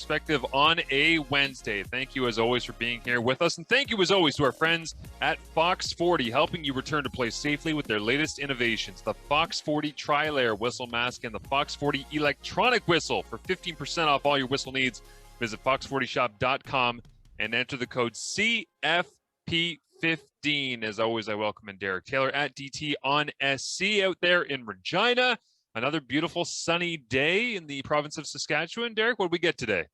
perspective on a Wednesday. Thank you, as always, for being here with us. And thank you, as always, to our friends at Fox 40, helping you return to play safely with their latest innovations. The Fox 40 Tri-Layer Whistle Mask and the Fox 40 Electronic Whistle. For 15% off all your whistle needs, visit fox40shop.com and enter the code CFP15. As always, I welcome in Derek Taylor at DT on SC out there in Regina. Another beautiful sunny day in the province of Saskatchewan. Derek, what did we get today?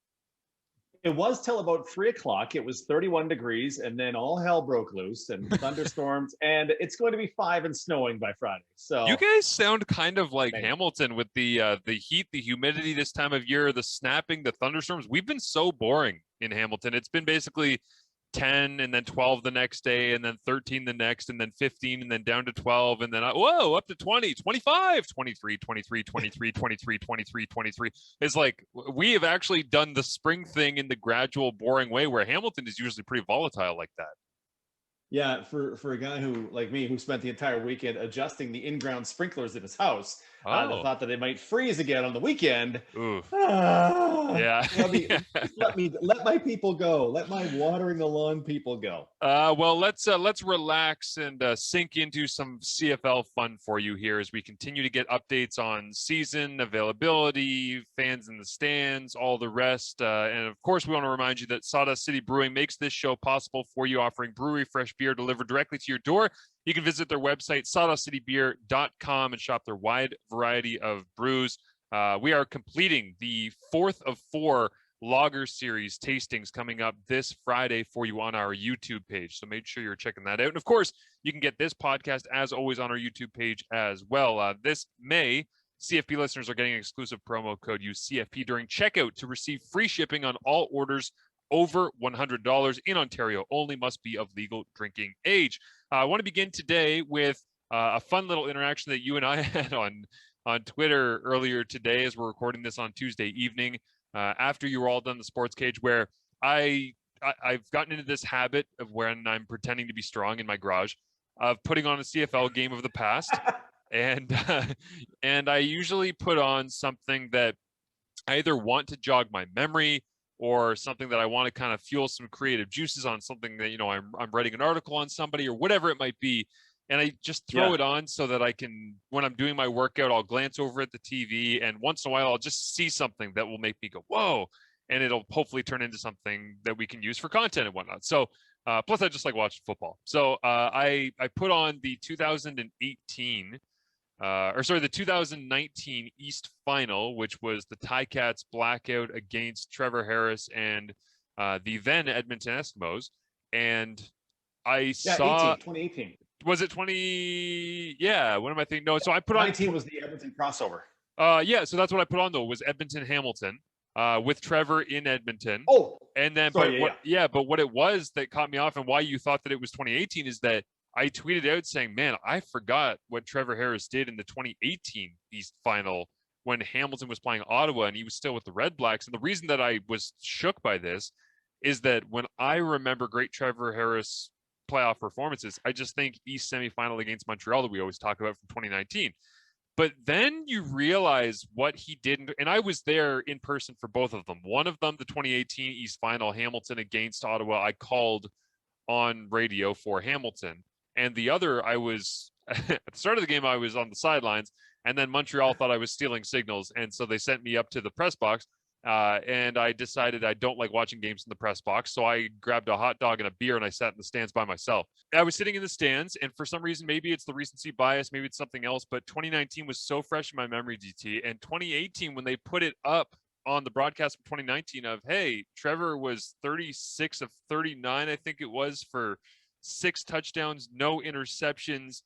It was till about 3 o'clock. It was 31 degrees, and then all hell broke loose and thunderstorms, and it's going to be 5 and snowing by Friday. So you guys sound kind of like Hamilton with the heat, the humidity this time of year, the snapping, the thunderstorms. We've been so boring in Hamilton. It's been basically 10 and then 12 the next day and then 13 the next and then 15 and then down to 12 and then whoa up to 20, 25, 23, 23, 23, 23, 23, 23. It's like we have actually done the spring thing in the gradual boring way where Hamilton is usually pretty volatile like that. Yeah, for a guy who, like me, who spent the entire weekend adjusting the in-ground sprinklers in his house, the thought that they might freeze again on the weekend. Yeah. let my people go. Let my watering the lawn people go. Well, let's relax and sink into some CFL fun for you here as we continue to get updates on season availability, fans in the stands, all the rest. And of course, we want to remind you that Sawdust City Brewing makes this show possible for you, offering brewery fresh beer delivered directly to your door. You can visit their website, sawdustcitybeer.com, and shop their wide variety of brews. We are completing the 4th of 4 Lager Series tastings coming up this Friday for you on our YouTube page. So make sure you're checking that out. And of course, you can get this podcast, as always, on our YouTube page as well. This May, CFP listeners are getting an exclusive promo code. Use CFP during checkout to receive free shipping on all orders over $100 in Ontario. Only must be of legal drinking age. I want to begin today with a fun little interaction that you and I had on Twitter earlier today as we're recording this on Tuesday evening after you were all done the sports cage, where I've gotten into this habit of when I'm pretending to be strong in my garage of putting on a CFL game of the past. and I usually put on something that I either want to jog my memory or something that I want to kind of fuel some creative juices on, something that, I'm writing an article on somebody or whatever it might be. And I just throw it on so that I can, when I'm doing my workout, I'll glance over at the TV, and once in a while I'll just see something that will make me go, whoa, and it'll hopefully turn into something that we can use for content and whatnot. So plus I just like watching football. So I put on the 2019 East Final, which was the Ticats blackout against Trevor Harris and the then Edmonton Eskimos. And I saw 2018. Was it 20? Yeah. What am I thinking? No. So I put 19 was the Edmonton crossover. Yeah. So that's what I put on though, was Edmonton Hamilton with Trevor in Edmonton. Oh, and then, sorry, but what it was that caught me off and why you thought that it was 2018 is that I tweeted out saying, man, I forgot what Trevor Harris did in the 2018 East Final when Hamilton was playing Ottawa and he was still with the Red Blacks. And the reason that I was shook by this is that when I remember great Trevor Harris playoff performances, I just think East semifinal against Montreal that we always talk about from 2019. But then you realize what he did, and I was there in person for both of them. One of them, the 2018 East Final, Hamilton against Ottawa, I called on radio for Hamilton. And the other, I was, at the start of the game, I was on the sidelines, and then Montreal thought I was stealing signals, and so they sent me up to the press box. And I decided I don't like watching games in the press box. So I grabbed a hot dog and a beer and I sat in the stands by myself. I was sitting in the stands, and for some reason, maybe it's the recency bias, maybe it's something else, but 2019 was so fresh in my memory, DT. And 2018, when they put it up on the broadcast of 2019 of, hey, Trevor was 36 of 39, I think it was, for 6 touchdowns, no interceptions.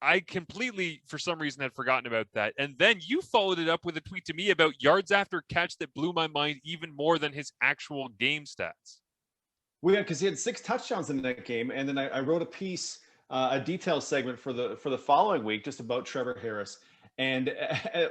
I completely, for some reason, had forgotten about that. And then you followed it up with a tweet to me about yards after catch that blew my mind even more than his actual game stats. Well, yeah, because he had 6 touchdowns in that game. And then I wrote a piece, a detailed segment for the following week just about Trevor Harris. And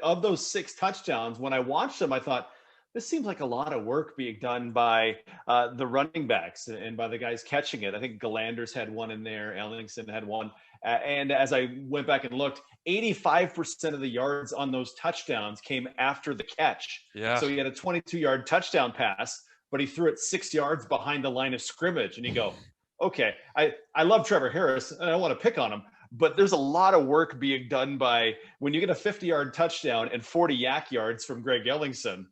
of those 6 touchdowns, when I watched them, I thought, this seems like a lot of work being done by the running backs and by the guys catching it. I think Galanders had one in there, Ellingson had one. And as I went back and looked, 85% of the yards on those touchdowns came after the catch. Yeah. So he had a 22-yard touchdown pass, but he threw it 6 yards behind the line of scrimmage. And you go, okay, I love Trevor Harris and I don't want to pick on him, but there's a lot of work being done by when you get a 50-yard touchdown and 40 yak yards from Greg Ellingson.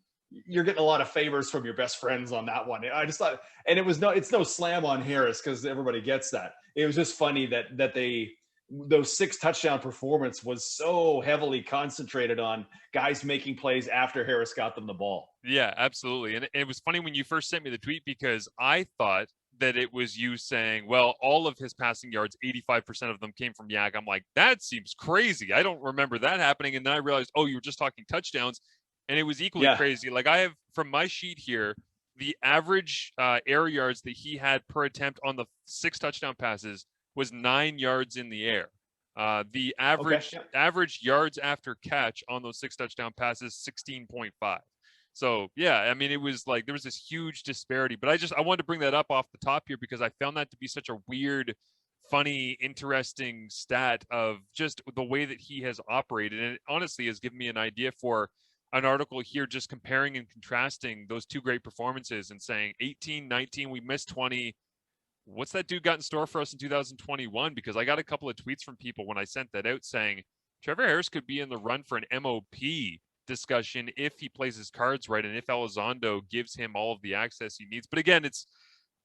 You're getting a lot of favors from your best friends on that one. I just thought, and it's no slam on Harris because everybody gets that. It was just funny that those 6 touchdown performance was so heavily concentrated on guys making plays after Harris got them the ball. Yeah, absolutely. And it was funny when you first sent me the tweet because I thought that it was you saying, well, all of his passing yards, 85% of them came from yak. I'm like, that seems crazy. I don't remember that happening. And then I realized, oh, you were just talking touchdowns. And it was equally crazy. Like I have from my sheet here, the average air yards that he had per attempt on the 6 touchdown passes was 9 yards in the air. The average yards after catch on those 6 touchdown passes, 16.5. So yeah, I mean, it was like there was this huge disparity. But I wanted to bring that up off the top here because I found that to be such a weird, funny, interesting stat of just the way that he has operated. And it honestly has given me an idea for an article here just comparing and contrasting those 2 great performances and saying 18, 19, we missed 20. What's that dude got in store for us in 2021? Because I got a couple of tweets from people when I sent that out saying Trevor Harris could be in the run for an MOP discussion if he plays his cards right and if Elizondo gives him all of the access he needs. But again,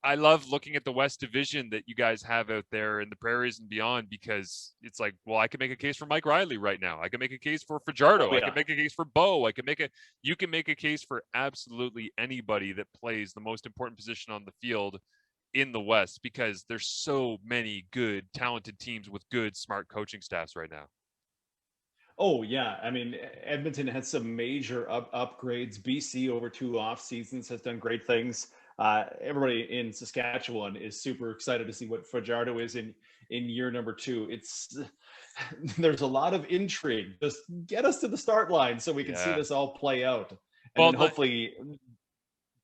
I love looking at the West Division that you guys have out there in the prairies and beyond, because it's like, well, I can make a case for Mike Riley right now. I can make a case for Fajardo. I can make a case for Bo. You can make a case for absolutely anybody that plays the most important position on the field in the West, because there's so many good, talented teams with good, smart coaching staffs right now. Oh yeah, I mean, Edmonton had some major upgrades. BC over 2 off seasons has done great things. Everybody in Saskatchewan is super excited to see what Fajardo is in year number 2. There's a lot of intrigue. Just get us to the start line so we can see this all play out, and then hopefully.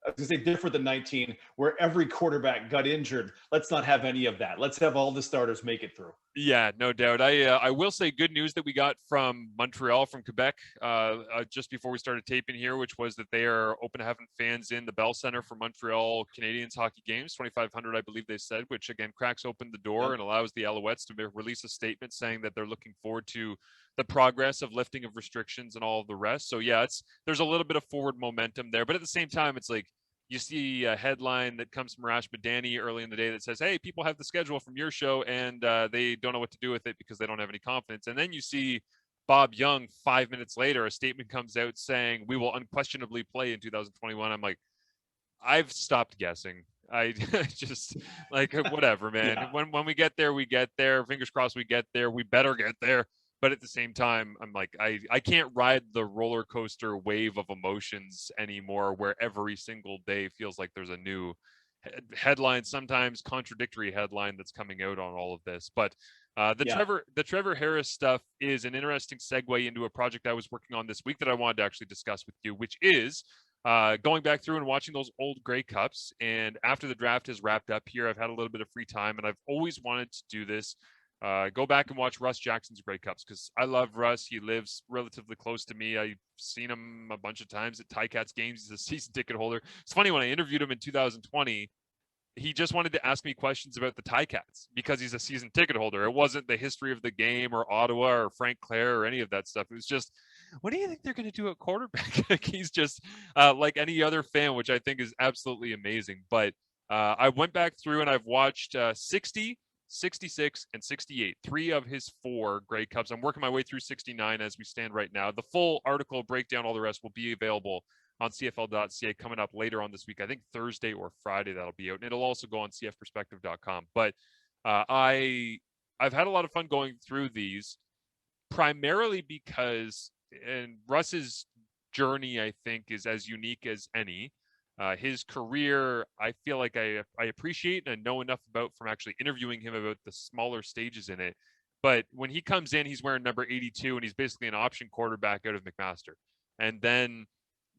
I was going to say different than 19, where every quarterback got injured. Let's not have any of that. Let's have all the starters make it through. Yeah, no doubt. I will say good news that we got from Montreal, from Quebec, just before we started taping here, which was that they are open to having fans in the Bell Center for Montreal Canadiens hockey games, 2,500, I believe they said, which again cracks open the door and allows the Alouettes to release a statement saying that they're looking forward to the progress of lifting of restrictions and all of the rest. So yeah, there's a little bit of forward momentum there, but at the same time, it's like you see a headline that comes from Rash Madani early in the day that says, hey, people have the schedule from your show and they don't know what to do with it because they don't have any confidence. And then you see Bob Young 5 minutes later, a statement comes out saying we will unquestionably play in 2021. I'm like, I've stopped guessing. I just like, whatever, man. When we get there, we get there. Fingers crossed we get there. We better get there. But at the same time, I'm like, I can't ride the roller coaster wave of emotions anymore, where every single day feels like there's a new headline, sometimes contradictory headline that's coming out on all of this. But the Trevor Harris stuff is an interesting segue into a project I was working on this week that I wanted to actually discuss with you, which is going back through and watching those old Grey Cups. And after the draft has wrapped up here, I've had a little bit of free time, and I've always wanted to do this. Go back and watch Russ Jackson's Grey Cups, because I love Russ. He lives relatively close to me. I've seen him a bunch of times at Ticats games. He's a season ticket holder. It's funny, when I interviewed him in 2020, he just wanted to ask me questions about the Ticats because he's a season ticket holder. It wasn't the history of the game or Ottawa or Frank Clair or any of that stuff. It was just, what do you think they're going to do at quarterback? Like, he's just like any other fan, which I think is absolutely amazing. But I went back through and I've watched 60, 66, and 68, 3 of his 4 Grey Cups. I'm working my way through 69 as we stand right now. The full article, breakdown, all the rest will be available on CFL.ca coming up later on this week. I think Thursday or Friday that'll be out. And it'll also go on CFperspective.com. But I've had a lot of fun going through these, primarily because, and Russ's journey, I think, is as unique as any. His career, I feel like I appreciate and know enough about from actually interviewing him about the smaller stages in it. But when he comes in, he's wearing number 82, and he's basically an option quarterback out of McMaster. And then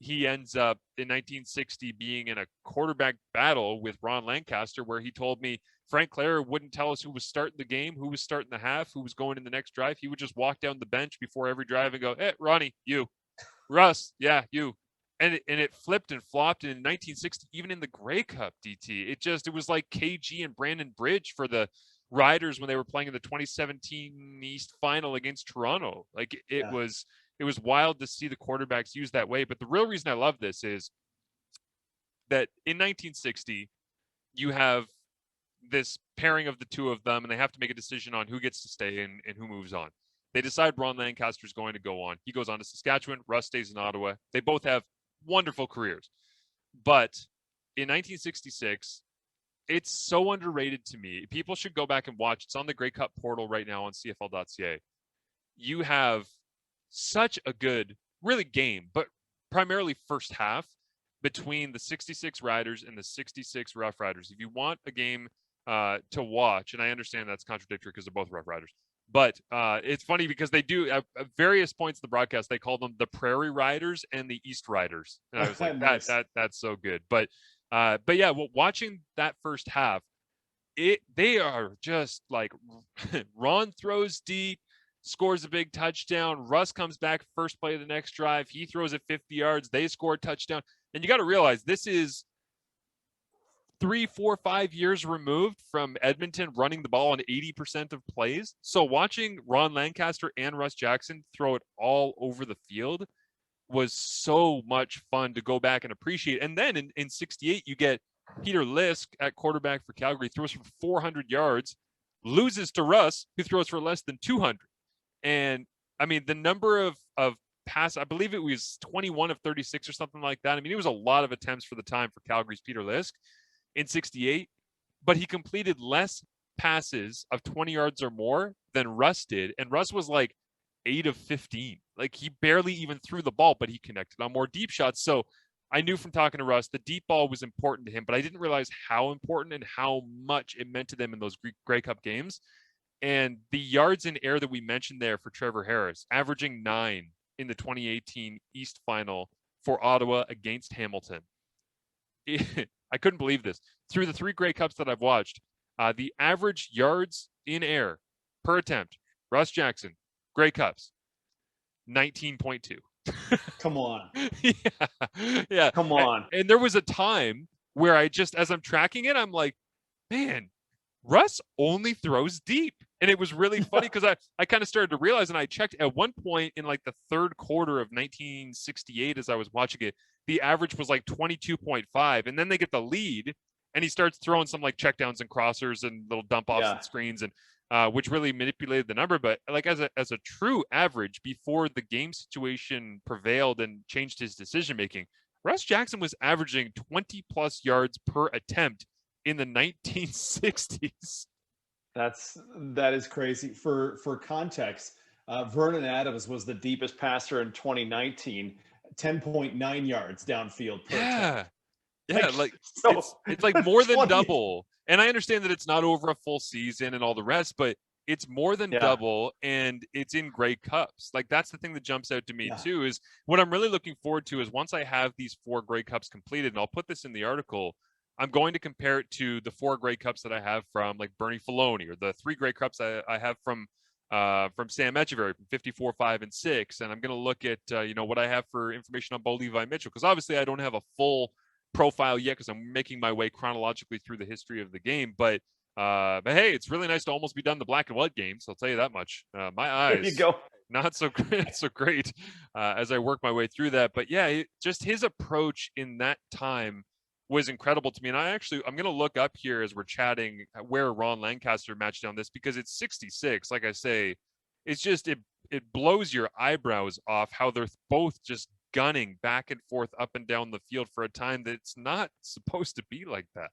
he ends up in 1960 being in a quarterback battle with Ron Lancaster, where he told me Frank Clare wouldn't tell us who was starting the game, who was starting the half, who was going in the next drive. He would just walk down the bench before every drive and go, "Hey, Ronnie, you. Russ, yeah, you." And it flipped and flopped. And in 1960, even in the Grey Cup, DT, it was like KG and Brandon Bridge for the Riders when they were playing in the 2017 East Final against Toronto. Like it was wild to see the quarterbacks used that way. But the real reason I love this is that in 1960, you have this pairing of the two of them, and they have to make a decision on who gets to stay and who moves on. They decide Ron Lancaster is going to go on. He goes on to Saskatchewan. Russ stays in Ottawa. They both have wonderful careers. But in 1966, it's so underrated to me. People should go back and watch. It's on the Grey Cup portal right now on CFL.ca. You have such a good, really game, but primarily first half between the 66 Riders and the 66 Rough Riders. If you want a game to watch, and I understand that's contradictory because they're both Rough Riders, but it's funny because they do at various points in the broadcast, they call them the Prairie Riders and the East Riders. And I was like, nice. that's so good. But yeah, watching that first half, they are just like Ron throws deep, scores a big touchdown. Russ comes back first play of the next drive. He throws it 50 yards. They score a touchdown. And you got to realize this is 3, 4, 5 years removed from Edmonton running the ball on 80% of plays. So watching Ron Lancaster and Russ Jackson throw it all over the field was so much fun to go back and appreciate. And then in 68, you get Peter Lisk at quarterback for Calgary, throws for 400 yards, loses to Russ, who throws for less than 200. And I mean, the number of pass, I believe it was 21 of 36 or something like that. I mean, it was a lot of attempts for the time for Calgary's Peter Lisk in 68, but he completed less passes of 20 yards or more than Russ did. And Russ was like 8 of 15. Like he barely even threw the ball, but he connected on more deep shots. So I knew from talking to Russ, the deep ball was important to him, but I didn't realize how important and how much it meant to them in those Grey Cup games. And the yards in air that we mentioned there for Trevor Harris, averaging 9 in the 2018 East Final for Ottawa against Hamilton. I couldn't believe this. Through the 3 Grey Cups that I've watched, the average yards in air per attempt, Russ Jackson, Grey Cups, 19.2. Come on. Yeah. Come on. And there was a time where as I'm tracking it, I'm like, man, Russ only throws deep. And it was really funny because I kind of started to realize, and I checked at one point in like the third quarter of 1968 as I was watching it, the average was like 22.5. And then they get the lead and he starts throwing some like checkdowns and crossers and little dump offs and screens, and which really manipulated the number. But like as a true average before the game situation prevailed and changed his decision making, Russ Jackson was averaging 20 plus yards per attempt in the 1960s. That is crazy. For context, Vernon Adams was the deepest passer in 2019, 10.9 yards downfield per attempt. Yeah, it's like more than double. And I understand that it's not over a full season and all the rest, but it's more than double, and it's in Grey Cups. Like that's the thing that jumps out to me too, is what I'm really looking forward to is once I have these 4 Grey Cups completed, and I'll put this in the article, I'm going to compare it to the 4 Grey Cups that I have from like Bernie Filoni, or the 3 Grey Cups I have from Sam Echeverry from 54, 5, and 6. And I'm going to look at, what I have for information on Bo Levi Mitchell, because obviously I don't have a full profile yet because I'm making my way chronologically through the history of the game. But hey, it's really nice to almost be done the black and white games. I'll tell you that much. My eyes, there you go. Not so great as I work my way through that. But yeah, just his approach in that time was incredible to me. And I'm going to look up here as we're chatting where Ron Lancaster matched on this, because it's 66. Like I say, it's just, it blows your eyebrows off how they're both just gunning back and forth up and down the field for a time that's not supposed to be like that.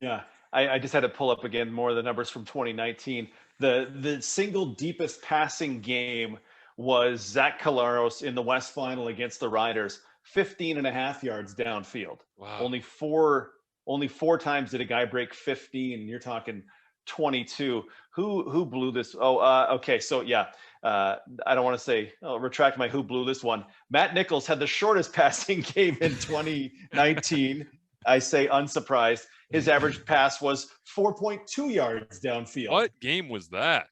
Yeah. I just had to pull up again more of the numbers from 2019. The single deepest passing game was Zach Collaros in the West Final against the Riders, 15.5 yards downfield. Wow. Only four times did a guy break 15. You're talking 22. Who blew this? Okay. So yeah, I don't want to say. I'll retract my who blew this one. Matt Nichols had the shortest passing game in 2019. I say unsurprised. His average pass was 4.2 yards downfield. What game was that?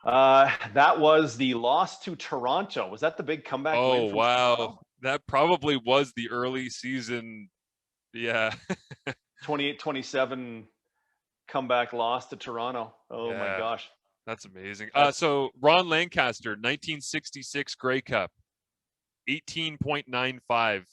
That was the loss to Toronto. Was that the big comeback win from wow. Toronto? That probably was the early season. Yeah. 28-27 comeback loss to Toronto. Oh Yeah. my gosh. That's amazing. So Ron Lancaster, 1966 Grey Cup, 18.95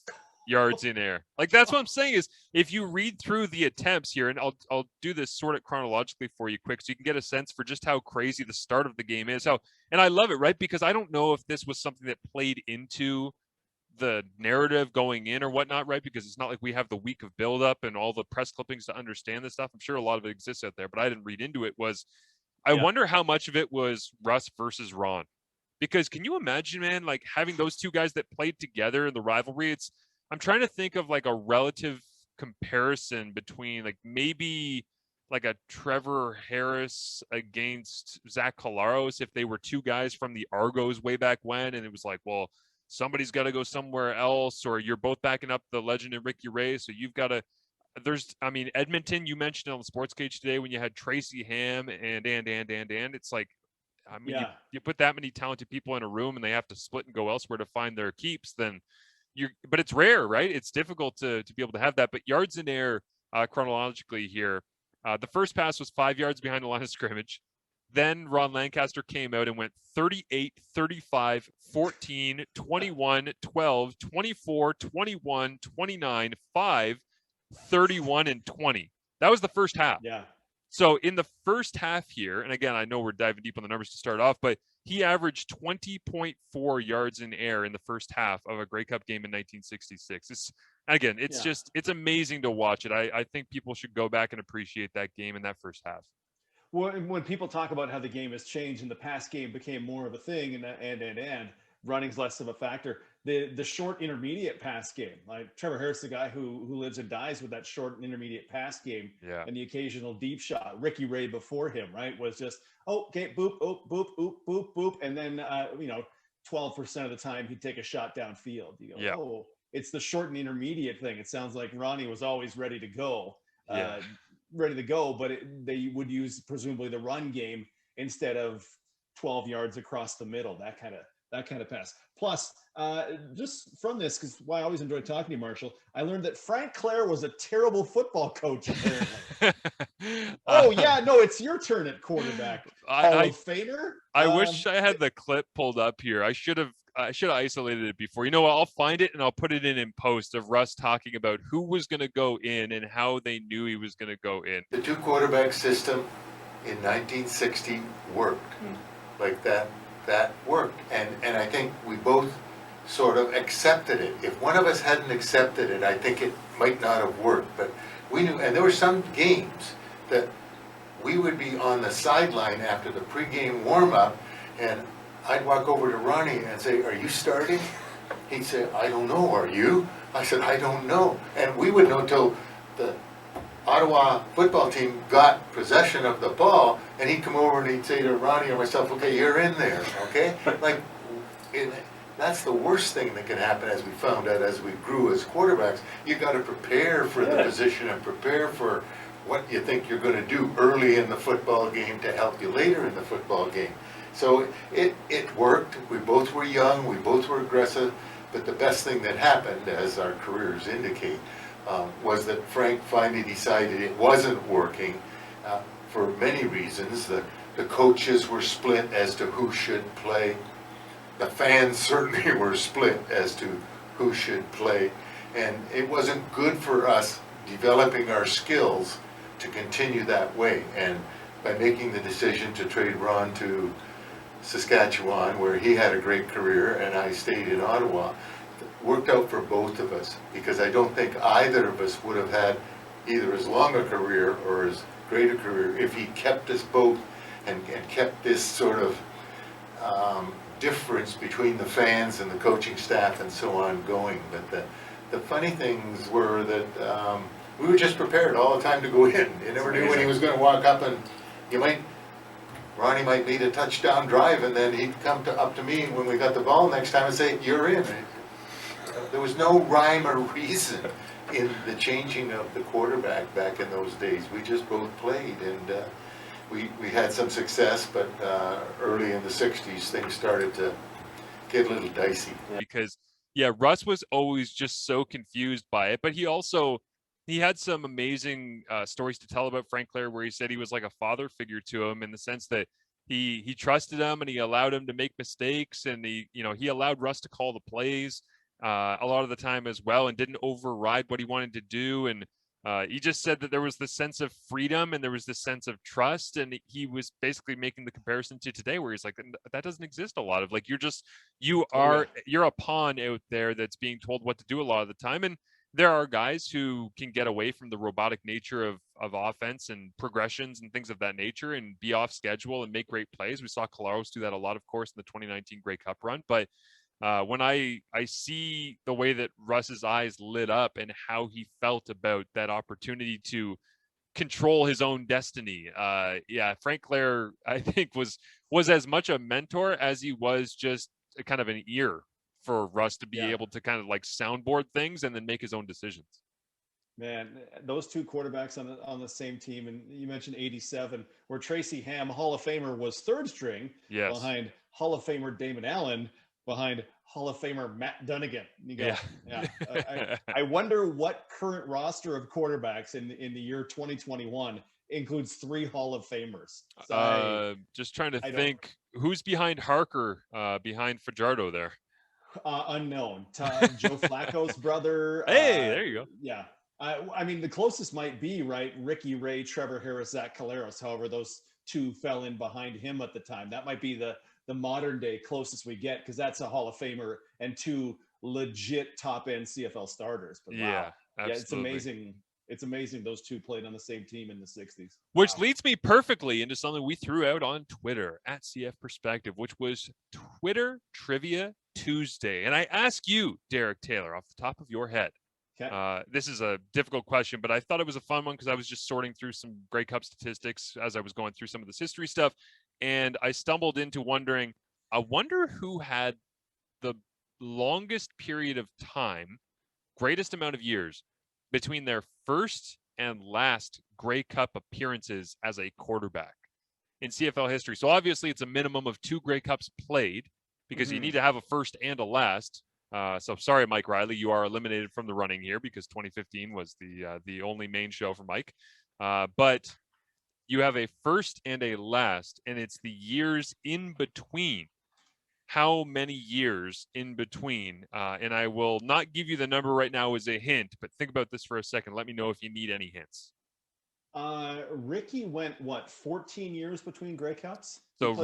yards in air. Like, that's what I'm saying is, if you read through the attempts here, and I'll do this sort of chronologically for you quick so you can get a sense for just how crazy the start of the game is. And I love it, right? Because I don't know if this was something that played into the narrative going in or whatnot, right? Because it's not like we have the week of buildup and all the press clippings to understand this stuff. I'm sure a lot of it exists out there, but I didn't read into it. I wonder how much of it was Russ versus Ron. Because can you imagine, man, like having those two guys that played together in the rivalry? I'm trying to think of like a relative comparison between like maybe like a Trevor Harris against Zach Collaros if they were two guys from the Argos way back when, and it was like, well, somebody's got to go somewhere else, or you're both backing up the legend of Ricky Ray, so you've got to. Edmonton, you mentioned on the Sports Cage today when you had Tracy Ham and it's like, you put that many talented people in a room and they have to split and go elsewhere to find their keeps, then but it's rare, right? It's difficult to be able to have that. But yards in air, chronologically here, the first pass was 5 yards behind the line of scrimmage. Then Ron Lancaster came out and went 38, 35, 14, 21, 12, 24, 21, 29, 5, 31, and 20. That was the first half. Yeah. So in the first half here, and again, I know we're diving deep on the numbers to start off, but he averaged 20.4 yards in air in the first half of a Grey Cup game in 1966. It's amazing to watch it. I think people should go back and appreciate that game in that first half. Well, when people talk about how the game has changed and the pass game became more of a thing and running's less of a factor, the short intermediate pass game, like Trevor Harris, the guy who lives and dies with that short and intermediate pass game, and the occasional deep shot. Ricky Ray before him, right, was just, okay, boop, boop, boop, boop, boop, boop, and then 12% of the time he'd take a shot downfield. You go, it's the short and intermediate thing. It sounds like Ronnie was always ready to go. But they would use presumably the run game instead of 12 yards across the middle, that kind of pass. Plus, just from this, because why I always enjoy talking to you, Marshall, I learned that Frank Clare was a terrible football coach, apparently. It's your turn at quarterback. Hall of Famer? I wish I had the clip pulled up here. I should have isolated it before. You know what? I'll find it and I'll put it in post of Russ talking about who was going to go in and how they knew he was going to go in. The two quarterback system in 1960 worked. Like that worked. And I think we both sort of accepted it. If one of us hadn't accepted it, I think it might not have worked. But we knew, and there were some games that we would be on the sideline after the pregame warm-up, and I'd walk over to Ronnie and say, "Are you starting?" He'd say, "I don't know. Are you?" I said, "I don't know." And we would know till the Ottawa football team got possession of the ball, and he'd come over and he'd say to Ronnie or myself, "Okay, you're in there, okay?" That's the worst thing that can happen, as we found out as we grew as quarterbacks. You got to prepare for the position and prepare for what you think you're going to do early in the football game to help you later in the football game. So it worked. We both were young, we both were aggressive, but the best thing that happened, as our careers indicate, was that Frank finally decided it wasn't working for many reasons. The coaches were split as to who should play. The fans certainly were split as to who should play. And it wasn't good for us developing our skills to continue that way. And by making the decision to trade Ron to Saskatchewan, where he had a great career, and I stayed in Ottawa, it worked out for both of us, because I don't think either of us would have had either as long a career or as great a career if he kept us both and kept this sort of difference between the fans and the coaching staff and so on going. But the funny things were that we were just prepared all the time to go in. You never knew when he was going to walk up and Ronnie might lead a touchdown drive, and then he'd come up to me when we got the ball next time and say, "You're in." There was no rhyme or reason in the changing of the quarterback back in those days. We just both played, and we had some success, but early in the 60s, things started to get a little dicey. Because, Russ was always just so confused by it, but he had some amazing stories to tell about Frank Clair, where he said he was like a father figure to him, in the sense that he trusted him and he allowed him to make mistakes, and he allowed Russ to call the plays a lot of the time as well, and didn't override what he wanted to do. And he just said that there was this sense of freedom and there was this sense of trust, and he was basically making the comparison to today, where he's like, that doesn't exist a lot of. Like, you're a pawn out there that's being told what to do a lot of the time. And there are guys who can get away from the robotic nature of offense and progressions and things of that nature and be off schedule and make great plays. We saw Colaros do that a lot, of course, in the 2019 Grey Cup run. But when I see the way that Russ's eyes lit up and how he felt about that opportunity to control his own destiny, Frank Clair, I think, was as much a mentor as he was just a kind of an ear for Russ to be able to kind of like soundboard things and then make his own decisions. Man, those two quarterbacks on the same team, and you mentioned 87, where Tracy Ham, Hall of Famer, was third string behind Hall of Famer Damon Allen, behind Hall of Famer Matt Dunnigan. You go, I wonder what current roster of quarterbacks in the year 2021 includes 3 Hall of Famers. So just trying to think who's behind Harker, behind Fajardo there. Unknown. Joe Flacco's brother. Hey, there you go. Yeah. I mean, the closest might be, right, Ricky Ray, Trevor Harris, Zach Colaros. However, those two fell in behind him at the time. That might be the modern day closest we get, because that's a Hall of Famer and 2 legit top end CFL starters. But wow. It's amazing. It's amazing those two played on the same team in the 60s. Which leads me perfectly into something we threw out on Twitter at CF Perspective, which was Twitter Trivia Tuesday. And I ask you, Derek Taylor, off the top of your head. Okay. This is a difficult question, but I thought it was a fun one because I was just sorting through some Grey Cup statistics as I was going through some of this history stuff. And I stumbled into wondering, I wonder who had the longest period of time, greatest amount of years, between their first and last Grey Cup appearances as a quarterback in CFL history. So obviously it's a minimum of 2 Grey Cups played, because you need to have a first and a last. So sorry, Mike Riley, you are eliminated from the running here, because 2015 was the only main show for Mike. But you have a first and a last, and it's the years in between. How many years in between? And I will not give you the number right now as a hint, but think about this for a second. Let me know if you need any hints. Ricky went, 14 years between Grey Cups? So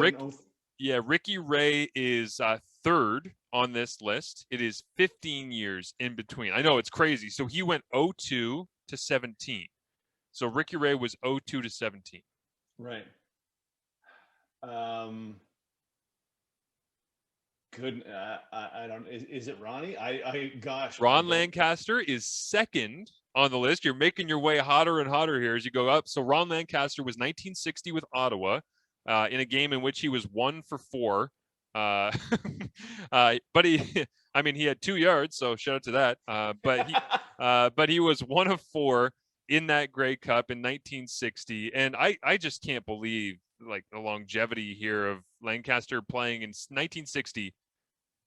Ricky Ray is third on this list. It is 15 years in between. I know, it's crazy. So he went 02 to 17. So Ricky Ray was 02 to 17. Right. I don't. Is it Ronnie? Ron Lancaster is second on the list. You're making your way hotter and hotter here as you go up. So Ron Lancaster was 1960 with Ottawa, in a game in which he was 1 for 4. But he had 2 yards, so shout out to that. But he was 1 of 4 in that Grey Cup in 1960, and I just can't believe like the longevity here of Lancaster playing in 1960,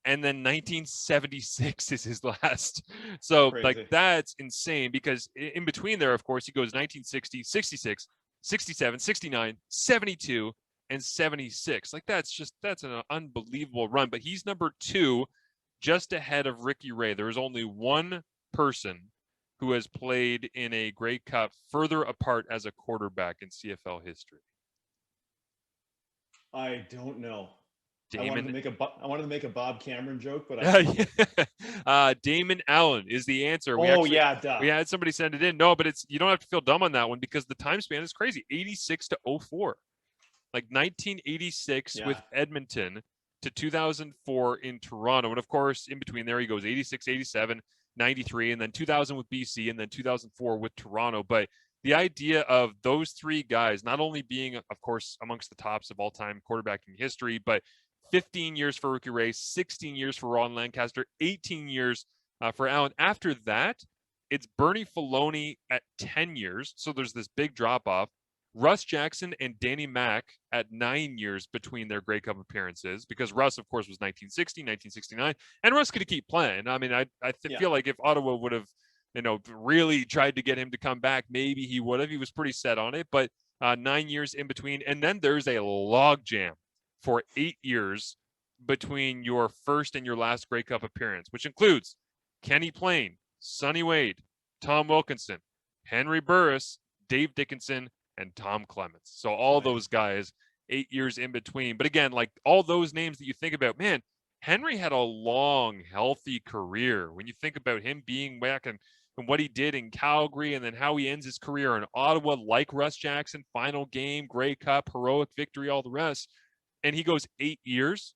and then 1976 is his last. So crazy. Like, that's insane, because in between there, of course, he goes 1960, 66, 67, 69, 72, and 76. Like, that's an unbelievable run. But he's number 2, just ahead of Ricky Ray. There is only one person who has played in a Grey Cup further apart as a quarterback in CFL history. I don't know. Damon. I wanted to make a Bob Cameron joke, but Damon Allen is the answer. Duh. We had somebody send it in. No, but you don't have to feel dumb on that one, because the time span is crazy. 86 to 04. Like 1986 with Edmonton to 2004 in Toronto. And of course, in between there, he goes 86, 87, 93, and then 2000 with BC, and then 2004 with Toronto. But the idea of those three guys not only being, of course, amongst the tops of all-time quarterbacking history, but 15 years for Ricky Ray, 16 years for Ron Lancaster, 18 years for Allen. After that, it's Bernie Filoni at 10 years. So there's this big drop-off. Russ Jackson and Danny Mack at 9 years between their Grey Cup appearances, because Russ, of course, was 1960, 1969, and Russ could keep playing. I mean, I feel like if Ottawa would have, really tried to get him to come back, maybe he would have. He was pretty set on it, but 9 years in between. And then there's a logjam for 8 years between your first and your last Grey Cup appearance, which includes Kenny Payne, Sonny Wade, Tom Wilkinson, Henry Burris, Dave Dickinson, and Tom Clements. So all those guys, 8 years in between. But again, like all those names that you think about, man, Henry had a long, healthy career. When you think about him being back and what he did in Calgary, and then how he ends his career in Ottawa, like Russ Jackson, final game, Grey Cup, heroic victory, all the rest. And he goes 8 years,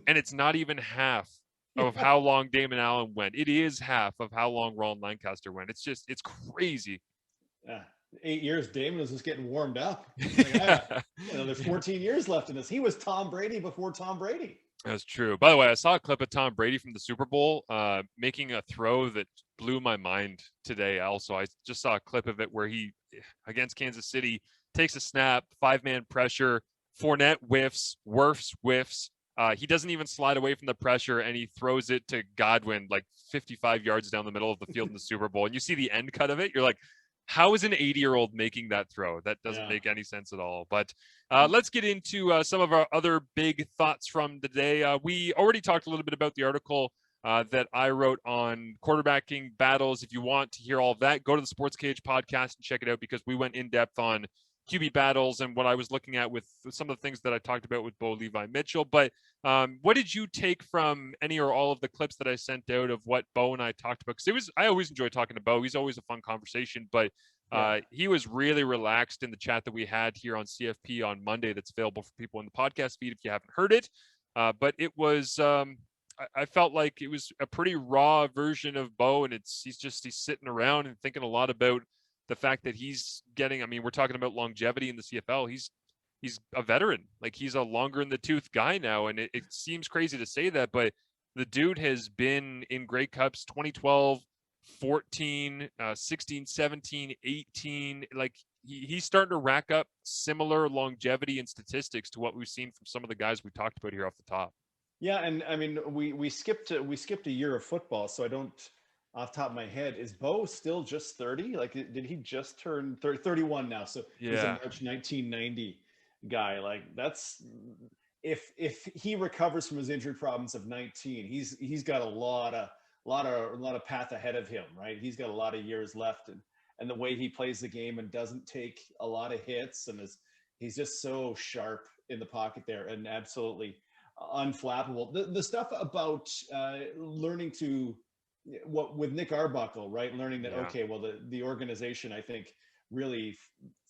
and it's not even half of how long Damon Allen went. It is half of how long Ron Lancaster went. It's crazy. Yeah. 8 years, Damon was just getting warmed up. Like, there's 14 years left in this. He was Tom Brady before Tom Brady. That's true. By the way, I saw a clip of Tom Brady from the Super Bowl making a throw that blew my mind today. Also, I just saw a clip of it where he, against Kansas City, takes a snap, 5-man pressure. Fournette whiffs. He doesn't even slide away from the pressure, and he throws it to Godwin like 55 yards down the middle of the field in the Super Bowl. And you see the end cut of it. You're like, how is an 80-year-old making that throw? That doesn't make any sense at all. But let's get into some of our other big thoughts from the day. We already talked a little bit about the article that I wrote on quarterbacking battles. If you want to hear all of that, go to the Sports Cage podcast and check it out, because we went in depth on QB battles and what I was looking at with some of the things that I talked about with Bo Levi Mitchell. But what did you take from any or all of the clips that I sent out of what Bo and I talked about? Because I always enjoy talking to Bo. He's always a fun conversation, but he was really relaxed in the chat that we had here on CFP on Monday. That's available for people in the podcast feed if you haven't heard it. But it was, I felt like it was a pretty raw version of Bo, and he's sitting around and thinking a lot about the fact that he's getting, I mean, we're talking about longevity in the CFL. He's a veteran. Like, he's a longer in the tooth guy now. And it seems crazy to say that, but the dude has been in Grey Cups 2012, 14, 16, 17, 18. Like, he's starting to rack up similar longevity and statistics to what we've seen from some of the guys we talked about here off the top. Yeah. And I mean, we skipped a year of football. So I don't, off the top of my head, is Bo still just 30? Like, did he just turn 31 now? So he's a March 1990 guy. Like, that's, if he recovers from his injury problems of 19, he's got a lot of path ahead of him, right? He's got a lot of years left, and the way he plays the game and doesn't take a lot of hits, and he's just so sharp in the pocket there, and absolutely unflappable. The stuff about learning to, what with Nick Arbuckle, right? Learning that, okay, well, the organization, I think, really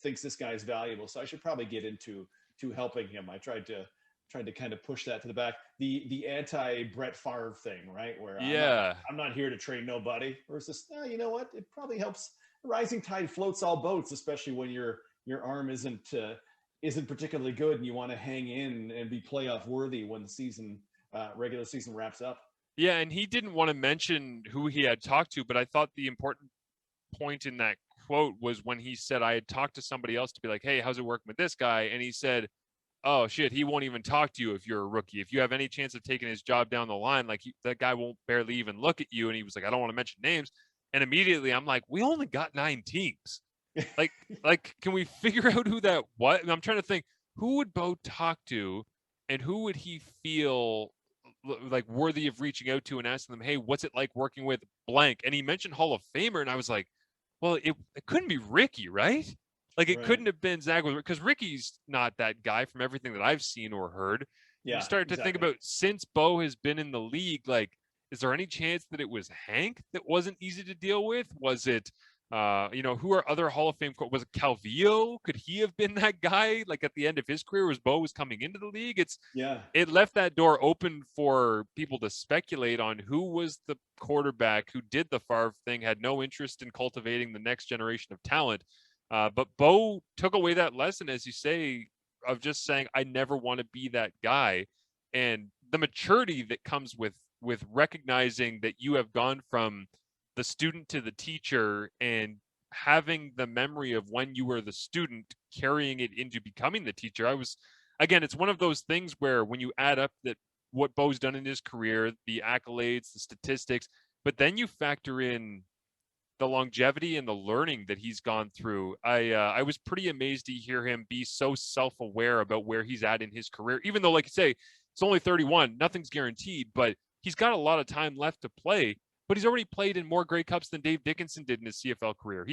thinks this guy's valuable, so I should probably get into helping him. I tried to kind of push that to the back. The anti Brett Favre thing, right? Where I'm not here to train nobody. Versus, you know what? It probably helps. Rising tide floats all boats, especially when your arm isn't particularly good and you want to hang in and be playoff worthy when the season, regular season, wraps up. Yeah, and he didn't want to mention who he had talked to, but I thought the important point in that quote was when he said, I had talked to somebody else to be like, hey, how's it working with this guy? And he said, oh shit, he won't even talk to you if you're a rookie. If you have any chance of taking his job down the line, like, that guy won't barely even look at you. And he was like, I don't want to mention names. And immediately I'm like, we only got 9 teams. like, can we figure out who that was? And I'm trying to think, who would Bo talk to, and who would he feel like worthy of reaching out to and asking them, hey, what's it like working with blank? And he mentioned Hall of Famer, and I was like, well, it couldn't be Ricky, right? Like, it couldn't have been Zach, because Ricky's not that guy from everything that I've seen or heard. Yeah, you started to think about, since Bo has been in the league, like, is there any chance that it was Hank that wasn't easy to deal with? Was it, who are other Hall of Fame? Was it Calvillo? Could he have been that guy, like, at the end of his career as Bo was coming into the league? It left that door open for people to speculate on who was the quarterback who did the Favre thing, had no interest in cultivating the next generation of talent. But Bo took away that lesson, as you say, of just saying, I never want to be that guy. And the maturity that comes with recognizing that you have gone from the student to the teacher and having the memory of when you were the student, carrying it into becoming the teacher. Again, it's one of those things where when you add up that what Bo's done in his career, the accolades, the statistics, but then you factor in the longevity and the learning that he's gone through. I was pretty amazed to hear him be so self-aware about where he's at in his career, even though, like you say, it's only 31, nothing's guaranteed, but he's got a lot of time left to play. But he's already played in more Grey Cups than Dave Dickinson did in his CFL career.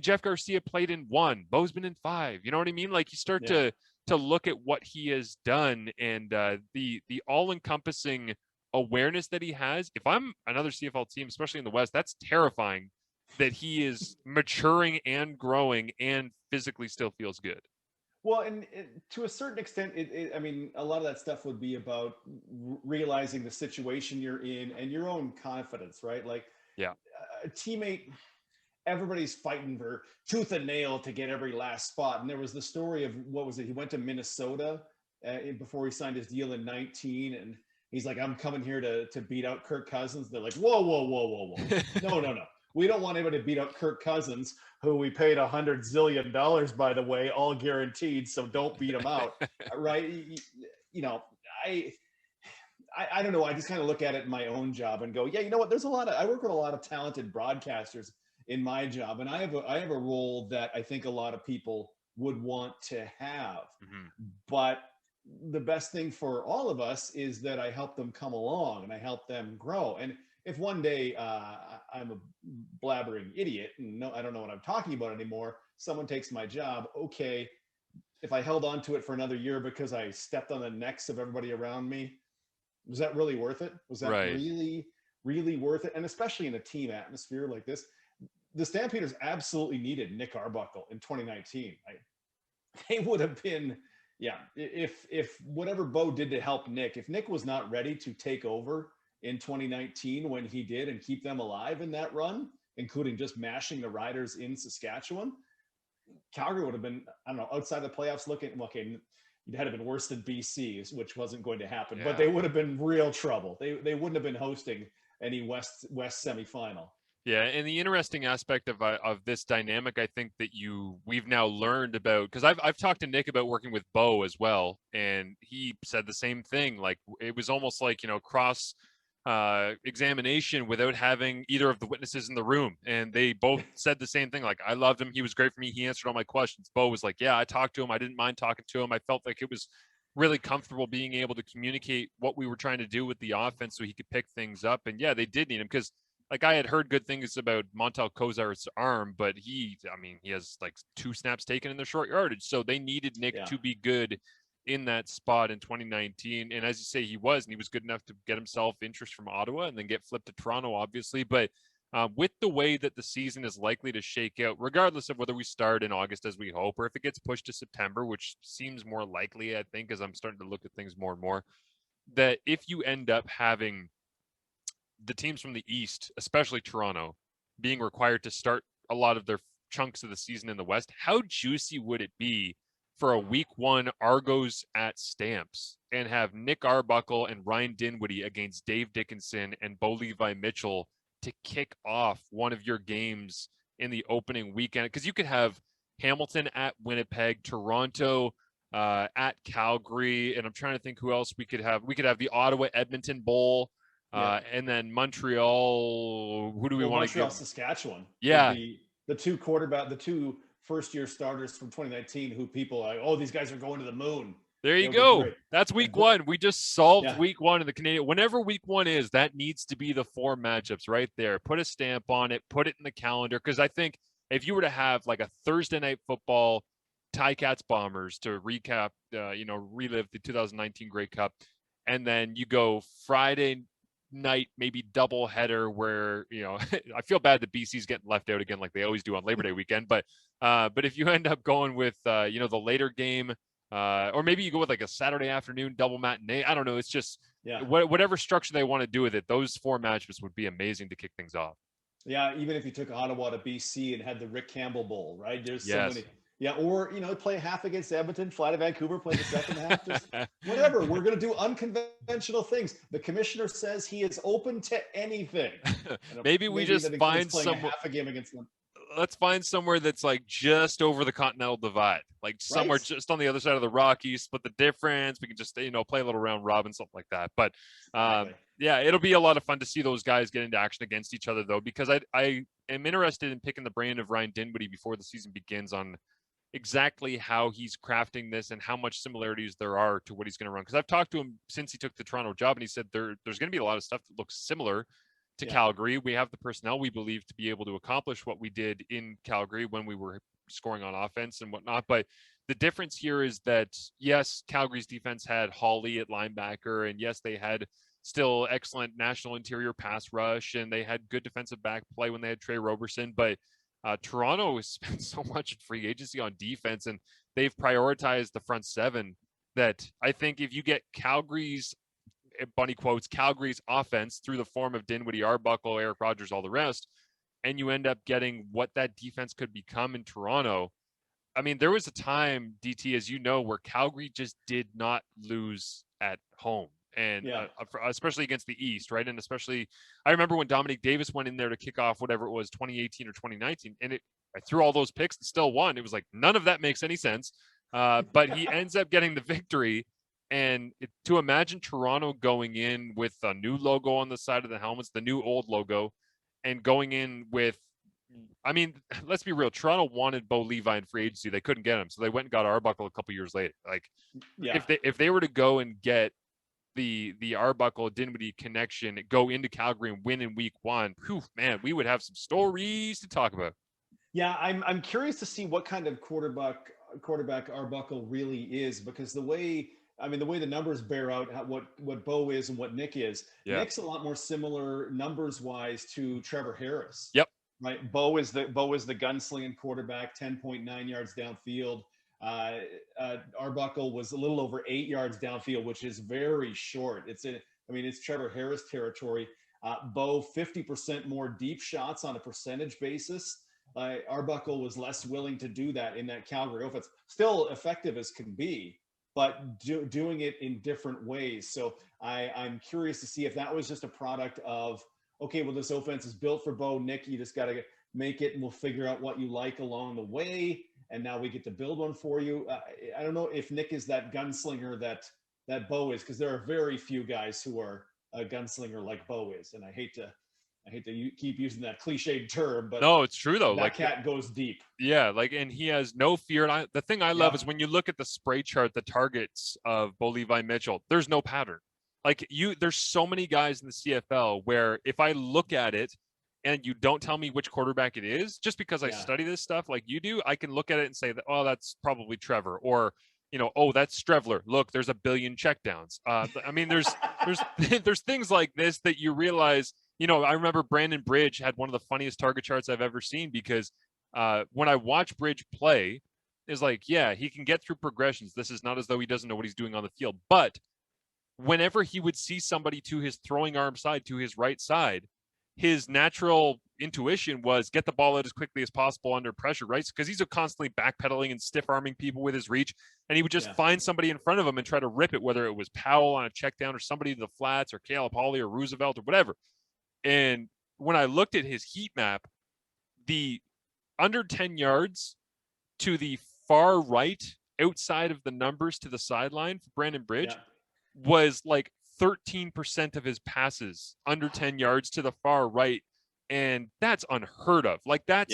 Jeff Garcia played in 1, Bo's been in 5. You know what I mean? Like, you start to look at what he has done, and the all-encompassing awareness that he has. If I'm another CFL team, especially in the West, that's terrifying that he is maturing and growing and physically still feels good. Well, and to a certain extent, a lot of that stuff would be about realizing the situation you're in and your own confidence, right? Like, a teammate, everybody's fighting for tooth and nail to get every last spot. And there was the story of, what was it? He went to Minnesota before he signed his deal in 19, and he's like, I'm coming here to beat out Kirk Cousins. They're like, whoa. No. We don't want anybody to beat up Kirk Cousins, who we paid $100 zillion, by the way, all guaranteed. So don't beat him out, right? I don't know. I just kind of look at it in my own job and go, yeah, you know what? I work with a lot of talented broadcasters in my job, and I have a role that I think a lot of people would want to have. Mm-hmm. But the best thing for all of us is that I help them come along and I help them grow. And if one day I'm a blabbering idiot and I don't know what I'm talking about anymore, someone takes my job, okay, if I held on to it for another year because I stepped on the necks of everybody around me, was that really worth it? Was that really, really worth it? And especially in a team atmosphere like this, the Stampeders absolutely needed Nick Arbuckle in 2019. They would have been, if whatever Bo did to help Nick, if Nick was not ready to take over in 2019 when he did and keep them alive in that run, including just mashing the Riders in Saskatchewan, Calgary would have been, I don't know, outside the playoffs looking, okay, it had been worse than BC, which wasn't going to happen, but they would have been real trouble. They wouldn't have been hosting any West semifinal. Yeah, and the interesting aspect of this dynamic, I think that we've now learned about, because I've talked to Nick about working with Bo as well, and he said the same thing. Like, it was almost like, cross examination without having either of the witnesses in the room, and they both said the same thing. Like, I loved him, he was great for me, he answered all my questions. Bo was like, yeah, I talked to him, I didn't mind talking to him, I felt like it was really comfortable being able to communicate what we were trying to do with the offense so he could pick things up. And yeah, they did need him, because like, I had heard good things about Montel Kozar's arm, but he has like 2 snaps taken in the short yardage, so they needed Nick to be good in that spot in 2019. And as you say, he was good enough to get himself interest from Ottawa and then get flipped to Toronto, obviously. But with the way that the season is likely to shake out, regardless of whether we start in August as we hope, or if it gets pushed to September, which seems more likely, I think, as I'm starting to look at things more and more, that if you end up having the teams from the East, especially Toronto, being required to start a lot of their chunks of the season in the West, how juicy would it be for a week 1 Argos at Stamps and have Nick Arbuckle and Ryan Dinwiddie against Dave Dickinson and Bo Levi Mitchell to kick off one of your games in the opening weekend? Because you could have Hamilton at Winnipeg, Toronto at Calgary, and I'm trying to think who else we could have. We could have the Ottawa Edmonton Bowl. And then Montreal, who do we want to give? Montreal, Saskatchewan. Yeah. The two first-year starters from 2019 who people are like, oh, these guys are going to the moon. There you go. That's week 1. We just solved week 1 in the Canadian. Whenever week 1 is, that needs to be the 4 matchups right there. Put a stamp on it. Put it in the calendar. Because I think if you were to have like a Thursday night football, Ticats Bombers to recap, relive the 2019 Grey Cup, and then you go Friday night, maybe double header where, I feel bad that BC's getting left out again like they always do on Labor Day weekend, but if you end up going with the later game, or maybe you go with like a Saturday afternoon double matinee, I don't know, it's just whatever structure they want to do with it, those 4 matchups would be amazing to kick things off. Yeah, even if you took Ottawa to BC and had the Rick Campbell Bowl, right? There's so Yes. many. Yeah, or play half against Edmonton, fly to Vancouver, play the second half. Just whatever. We're going to do unconventional things. The commissioner says he is open to anything. And Maybe we maybe just that includes find playing a somewhere. half a game against them. Let's find somewhere that's like just over the continental divide, like somewhere Right? just on the other side of the Rockies. Split the difference. We can just play a little round robin, something like that. But Exactly. yeah, it'll be a lot of fun to see those guys get into action against each other, though, because I am interested in picking the brain of Ryan Dinwiddie before the season begins on exactly how he's crafting this and how much similarities there are to what he's going to run. Because I've talked to him since he took the Toronto job, and he said there's going to be a lot of stuff that looks similar to Calgary. We have the personnel, we believe, to be able to accomplish what we did in Calgary when we were scoring on offense and whatnot. But the difference here is that, yes, Calgary's defense had Hawley at linebacker, and yes, they had still excellent national interior pass rush, and they had good defensive back play when they had Trey Roberson. But Toronto has spent so much in free agency on defense, and they've prioritized the front seven that I think if you get Calgary's, bunny quotes, Calgary's offense through the form of Dinwiddie, Arbuckle, Eric Rogers, all the rest, and you end up getting what that defense could become in Toronto. I mean, there was a time, DT, as you know, where Calgary just did not lose at home. And especially against the East, right? And especially, I remember when Dominique Davis went in there to kick off whatever it was, 2018 or 2019, and I threw all those picks and still won. It was like, none of that makes any sense. But he ends up getting the victory. And to imagine Toronto going in with a new logo on the side of the helmets, the new old logo, and going in with, I mean, let's be real. Toronto wanted Bo Levi in free agency. They couldn't get him. So they went and got Arbuckle a couple years later. Like, if they were to go and get the Arbuckle Dinwiddie connection, go into Calgary and win in week one, whew, man, we would have some stories to talk about. Yeah, I'm curious to see what kind of quarterback Arbuckle really is, because the way the numbers bear out what Bo is and what Nick is. Yeah. Nick's a lot more similar numbers wise to Trevor Harris. Yep. Right. Bo is the gunslinging quarterback, 10.9 yards downfield. Arbuckle was a little over 8 yards downfield, which is very short. It's Trevor Harris territory. Bo 50% more deep shots on a percentage basis. Arbuckle was less willing to do that in that Calgary offense. Still effective as can be, but doing it in different ways. So I'm curious to see if that was just a product of, okay, well, this offense is built for Bo. Nick, you just got to make it, and we'll figure out what you like along the way. And now we get to build one for you. I don't know if Nick is that gunslinger that Bo is, because there are very few guys who are a gunslinger like Bo is. And I hate to keep using that cliched term, but no, it's true though. That cat goes deep. Yeah, and he has no fear. And the thing I love is when you look at the spray chart, the targets of Bo Levi Mitchell, there's no pattern. There's so many guys in the CFL where if I look at it and you don't tell me which quarterback it is, just because I study this stuff like you do, I can look at it and say that, oh, that's probably Trevor, or, oh, that's Strevler. Look, there's a billion checkdowns. I mean, there's things like this that you realize, I remember Brandon Bridge had one of the funniest target charts I've ever seen, because when I watch Bridge play, is like, yeah, he can get through progressions. This is not as though he doesn't know what he's doing on the field, but whenever he would see somebody to his throwing arm side, to his right side, his natural intuition was get the ball out as quickly as possible under pressure, right? Because he's constantly backpedaling and stiff arming people with his reach. And he would just find somebody in front of him and try to rip it, whether it was Powell on a check down or somebody to the flats or Caleb Hawley or Roosevelt or whatever. And when I looked at his heat map, the under 10 yards to the far right, outside of the numbers to the sideline for Brandon Bridge, was like 13% of his passes under 10 yards to the far right. And that's unheard of. Like that's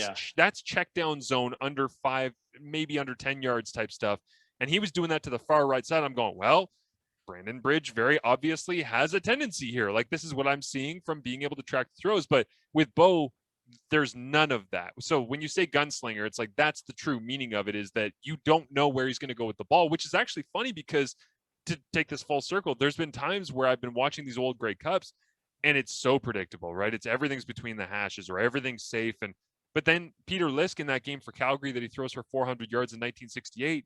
check down zone under 5, maybe under 10 yards type stuff. And he was doing that to the far right side. I'm going, well, Brandon Bridge very obviously has a tendency here. Like, this is what I'm seeing from being able to track the throws. But with Bo, there's none of that. So when you say gunslinger, it's like, that's the true meaning of it, is that you don't know where he's going to go with the ball, which is actually funny, because to take this full circle, there's been times where I've been watching these old Grey Cups and it's so predictable, right? It's everything's between the hashes, or everything's safe. But then Peter Lisk in that game for Calgary that he throws for 400 yards in 1968,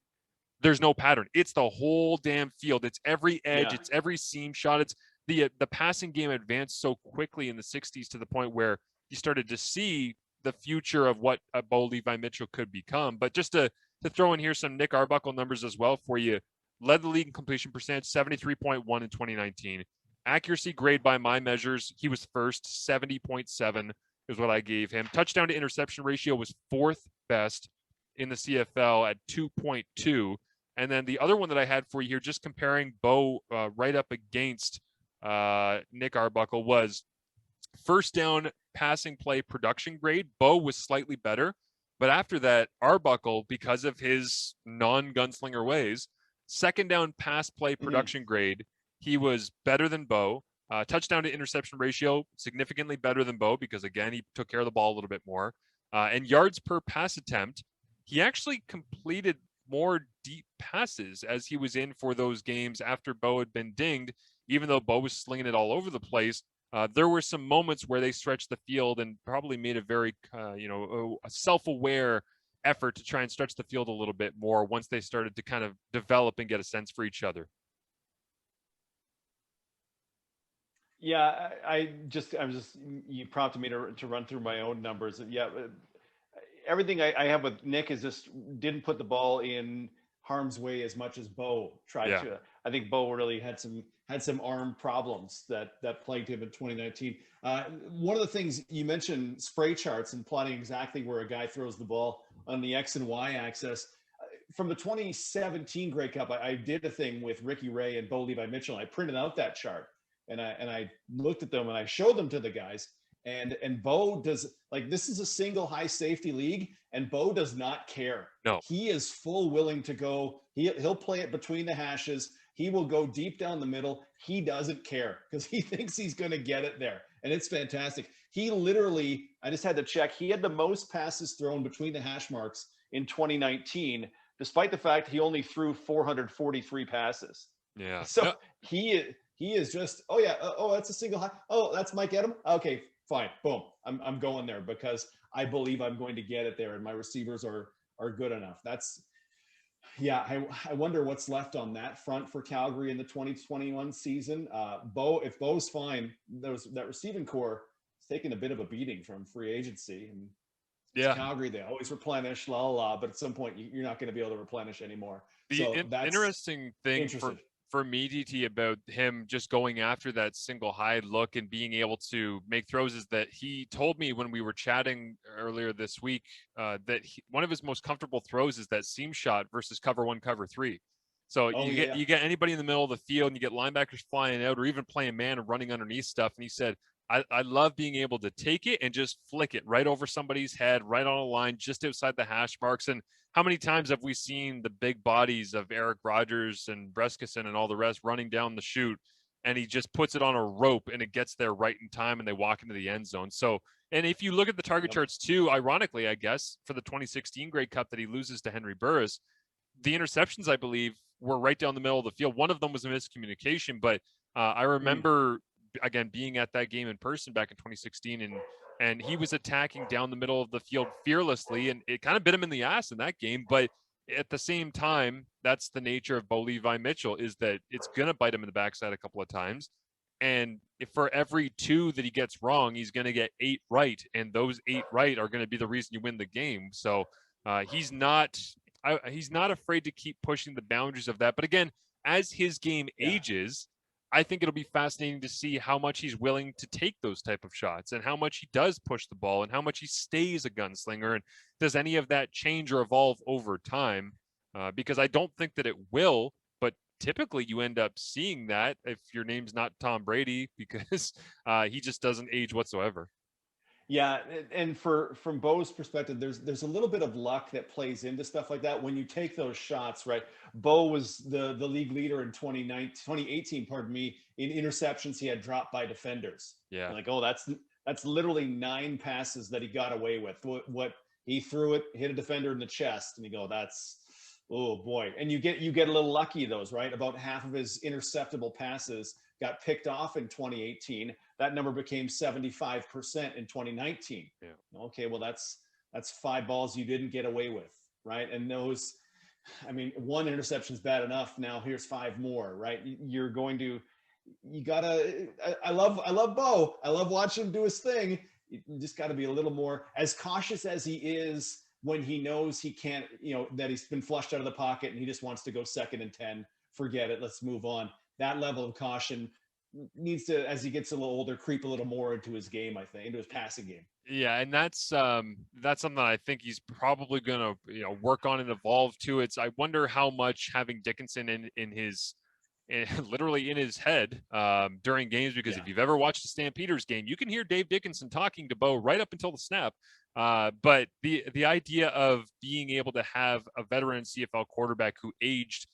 there's no pattern. It's the whole damn field. It's every edge. It's every seam shot. It's the passing game advanced so quickly in the 60s to the point where you started to see the future of what a Bo Levi Mitchell could become. But just to throw in here some Nick Arbuckle numbers as well for you, led the league in completion percentage, 73.1 in 2019. Accuracy grade by my measures, he was first, 70.7 is what I gave him. Touchdown to interception ratio was fourth best in the CFL at 2.2. And then the other one that I had for you here, just comparing Bo right up against Nick Arbuckle, was first down passing play production grade. Bo was slightly better, but after that, Arbuckle, because of his non-gunslinger ways, second down pass play production grade, he was better than Bo. Touchdown to interception ratio, significantly better than Bo because, again, he took care of the ball a little bit more. And yards per pass attempt, he actually completed more deep passes as he was in for those games after Bo had been dinged. Even though Bo was slinging it all over the place, there were some moments where they stretched the field and probably made a very, a self-aware effort to try and stretch the field a little bit more once they started to kind of develop and get a sense for each other. Yeah, you prompted me to run through my own numbers. Yeah, everything I have with Nick is just didn't put the ball in harm's way as much as Bo tried to. I think Bo really had some arm problems that plagued him in 2019. One of the things you mentioned, spray charts and plotting exactly where a guy throws the ball on the X and Y axis. From the 2017 Grey Cup, I did a thing with Ricky Ray and Bo Levi Mitchell. I printed out that chart and I looked at them and I showed them to the guys. And Bo does, like, this is a single high safety league, and Bo does not care. No, he is full willing to go. He'll play it between the hashes. He will go deep down the middle. He doesn't care because he thinks he's going to get it there. And it's fantastic. He literally, I just had to check, he had the most passes thrown between the hash marks in 2019, despite the fact he only threw 443 passes. Yeah. So he is just, that's a single high. Oh, that's Mike Edem. Okay, fine. Boom. I'm going there because I believe I'm going to get it there and my receivers are good enough. I wonder what's left on that front for Calgary in the 2021 season. If Bo's fine, that receiving core is taking a bit of a beating from free agency. And Calgary, they always replenish, but at some point you're not going to be able to replenish anymore. The interesting thing for me, DT, about him just going after that single high look and being able to make throws is that he told me when we were chatting earlier this week that one of his most comfortable throws is that seam shot versus cover 1, cover 3. So you get anybody in the middle of the field and you get linebackers flying out or even playing man and running underneath stuff. And he said, I love being able to take it and just flick it right over somebody's head, right on a line, just outside the hash marks. And how many times have we seen the big bodies of Eric Rogers and Breskison and all the rest running down the chute, and he just puts it on a rope and it gets there right in time and they walk into the end zone. So, and if you look at the target charts too, ironically, I guess, for the 2016 Grey Cup that he loses to Henry Burris, the interceptions, I believe, were right down the middle of the field. One of them was a miscommunication, but I remember again being at that game in person back in 2016 and he was attacking down the middle of the field fearlessly, and it kind of bit him in the ass in that game. But at the same time, that's the nature of Bo Levi Mitchell, is that it's going to bite him in the backside a couple of times. And if for every 2 that he gets wrong, he's going to get 8 right. And those 8 right are going to be the reason you win the game. So he's not afraid to keep pushing the boundaries of that. But again, as his game ages, I think it'll be fascinating to see how much he's willing to take those type of shots and how much he does push the ball and how much he stays a gunslinger. And does any of that change or evolve over time? Because I don't think that it will, but typically you end up seeing that if your name's not Tom Brady, because he just doesn't age whatsoever. Yeah, and from Bo's perspective, there's a little bit of luck that plays into stuff like that when you take those shots, right? Bo was the league leader in 2018, in interceptions he had dropped by defenders. Yeah. Like, that's literally 9 passes that he got away with. What he threw it, hit a defender in the chest, and you go, oh boy. And you get a little lucky those, right? About half of his interceptable passes got picked off in 2018. That number became 75% in 2019. Yeah. Okay, well that's 5 balls you didn't get away with, right? And those, I mean, 1 interception is bad enough. Now here's 5 more, right? I love Bo. I love watching him do his thing. You just got to be a little more as cautious as he is when he knows he can't, that he's been flushed out of the pocket and he just wants to go 2nd and 10. Forget it. Let's move on. That level of caution needs to, as he gets a little older, creep a little more into his game, I think, into his passing game. Yeah, and that's something I think he's probably going to work on and evolve to. I wonder how much having Dickinson in his literally in his head during games, because if you've ever watched a Stampeders game, you can hear Dave Dickinson talking to Bo right up until the snap. But the idea of being able to have a veteran CFL quarterback who aged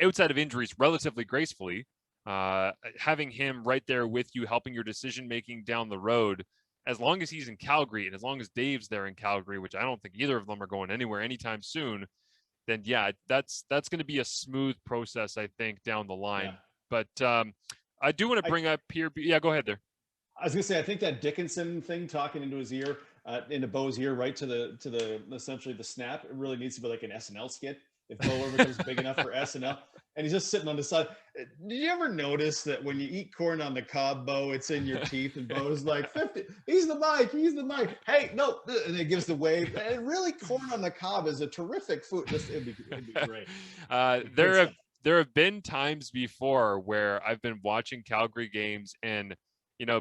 outside of injuries relatively gracefully, having him right there with you, helping your decision making down the road, as long as he's in Calgary and as long as Dave's there in Calgary, which I don't think either of them are going anywhere anytime soon, then that's going to be a smooth process, I think, down the line. Yeah. But I do want to bring up here. Yeah, go ahead there. I was going to say, I think that Dickinson thing talking into his ear, into Bo's ear, right to the essentially the snap, it really needs to be like an SNL skit. If Bo ever becomes big enough for SNL, and he's just sitting on the side. Did you ever notice that when you eat corn on the cob, Bo, it's in your teeth, and Bo's like, 50, he's the mic. Hey, no, and it gives the wave. And really, corn on the cob is a terrific food. It'd be great. There have been times before where I've been watching Calgary games, and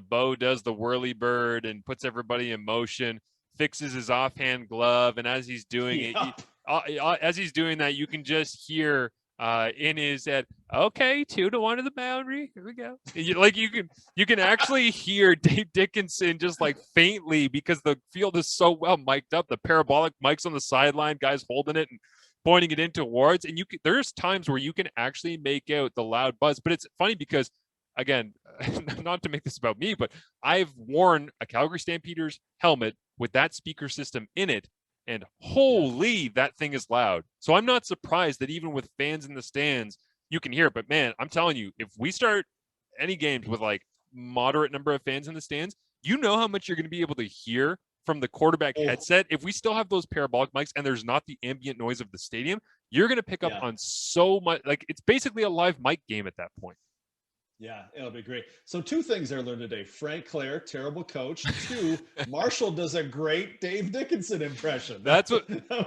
Bo does the whirly bird and puts everybody in motion, fixes his offhand glove, and as he's doing it. As he's doing that, you can just hear in his head, okay, 2-1 to the boundary. Here we go. You can actually hear Dave Dickinson just like faintly, because the field is so well mic'd up. The parabolic mics on the sideline, guys holding it and pointing it in towards. And there's times where you can actually make out the loud buzz. But it's funny because, again, not to make this about me, but I've worn a Calgary Stampeders helmet with that speaker system in it. And holy, that thing is loud. So I'm not surprised that even with fans in the stands, you can hear it. But man, I'm telling you, if we start any games with like moderate number of fans in the stands, how much you're going to be able to hear from the quarterback headset. If we still have those parabolic mics and there's not the ambient noise of the stadium, you're going to pick up on so much. Like, it's basically a live mic game at that point. Yeah, it'll be great. So 2 things I learned today. Frank Clare, terrible coach. 2, Marshall does a great Dave Dickinson impression. That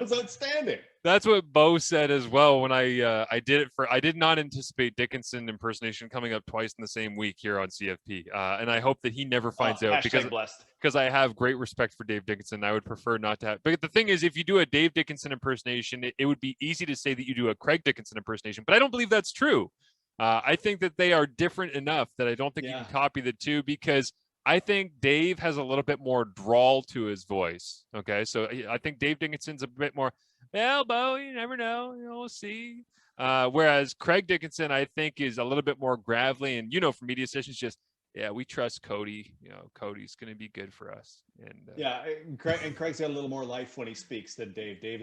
was outstanding. That's what Bo said as well when I did not anticipate Dickinson impersonation coming up twice in the same week here on CFP. And I hope that he never finds out, because I have great respect for Dave Dickinson. I would prefer not to have. But the thing is, if you do a Dave Dickinson impersonation, it would be easy to say that you do a Craig Dickinson impersonation, but I don't believe that's true. I think that they are different enough that I don't think you can copy the two, because I think Dave has a little bit more drawl to his voice. Okay, so I think Dave Dickinson's a bit more, well, Bo, you never know, we'll see. Whereas Craig Dickinson, I think, is a little bit more gravelly, and from media sessions, just we trust Cody. Cody's going to be good for us. And Craig's got a little more life when he speaks than Dave. Dave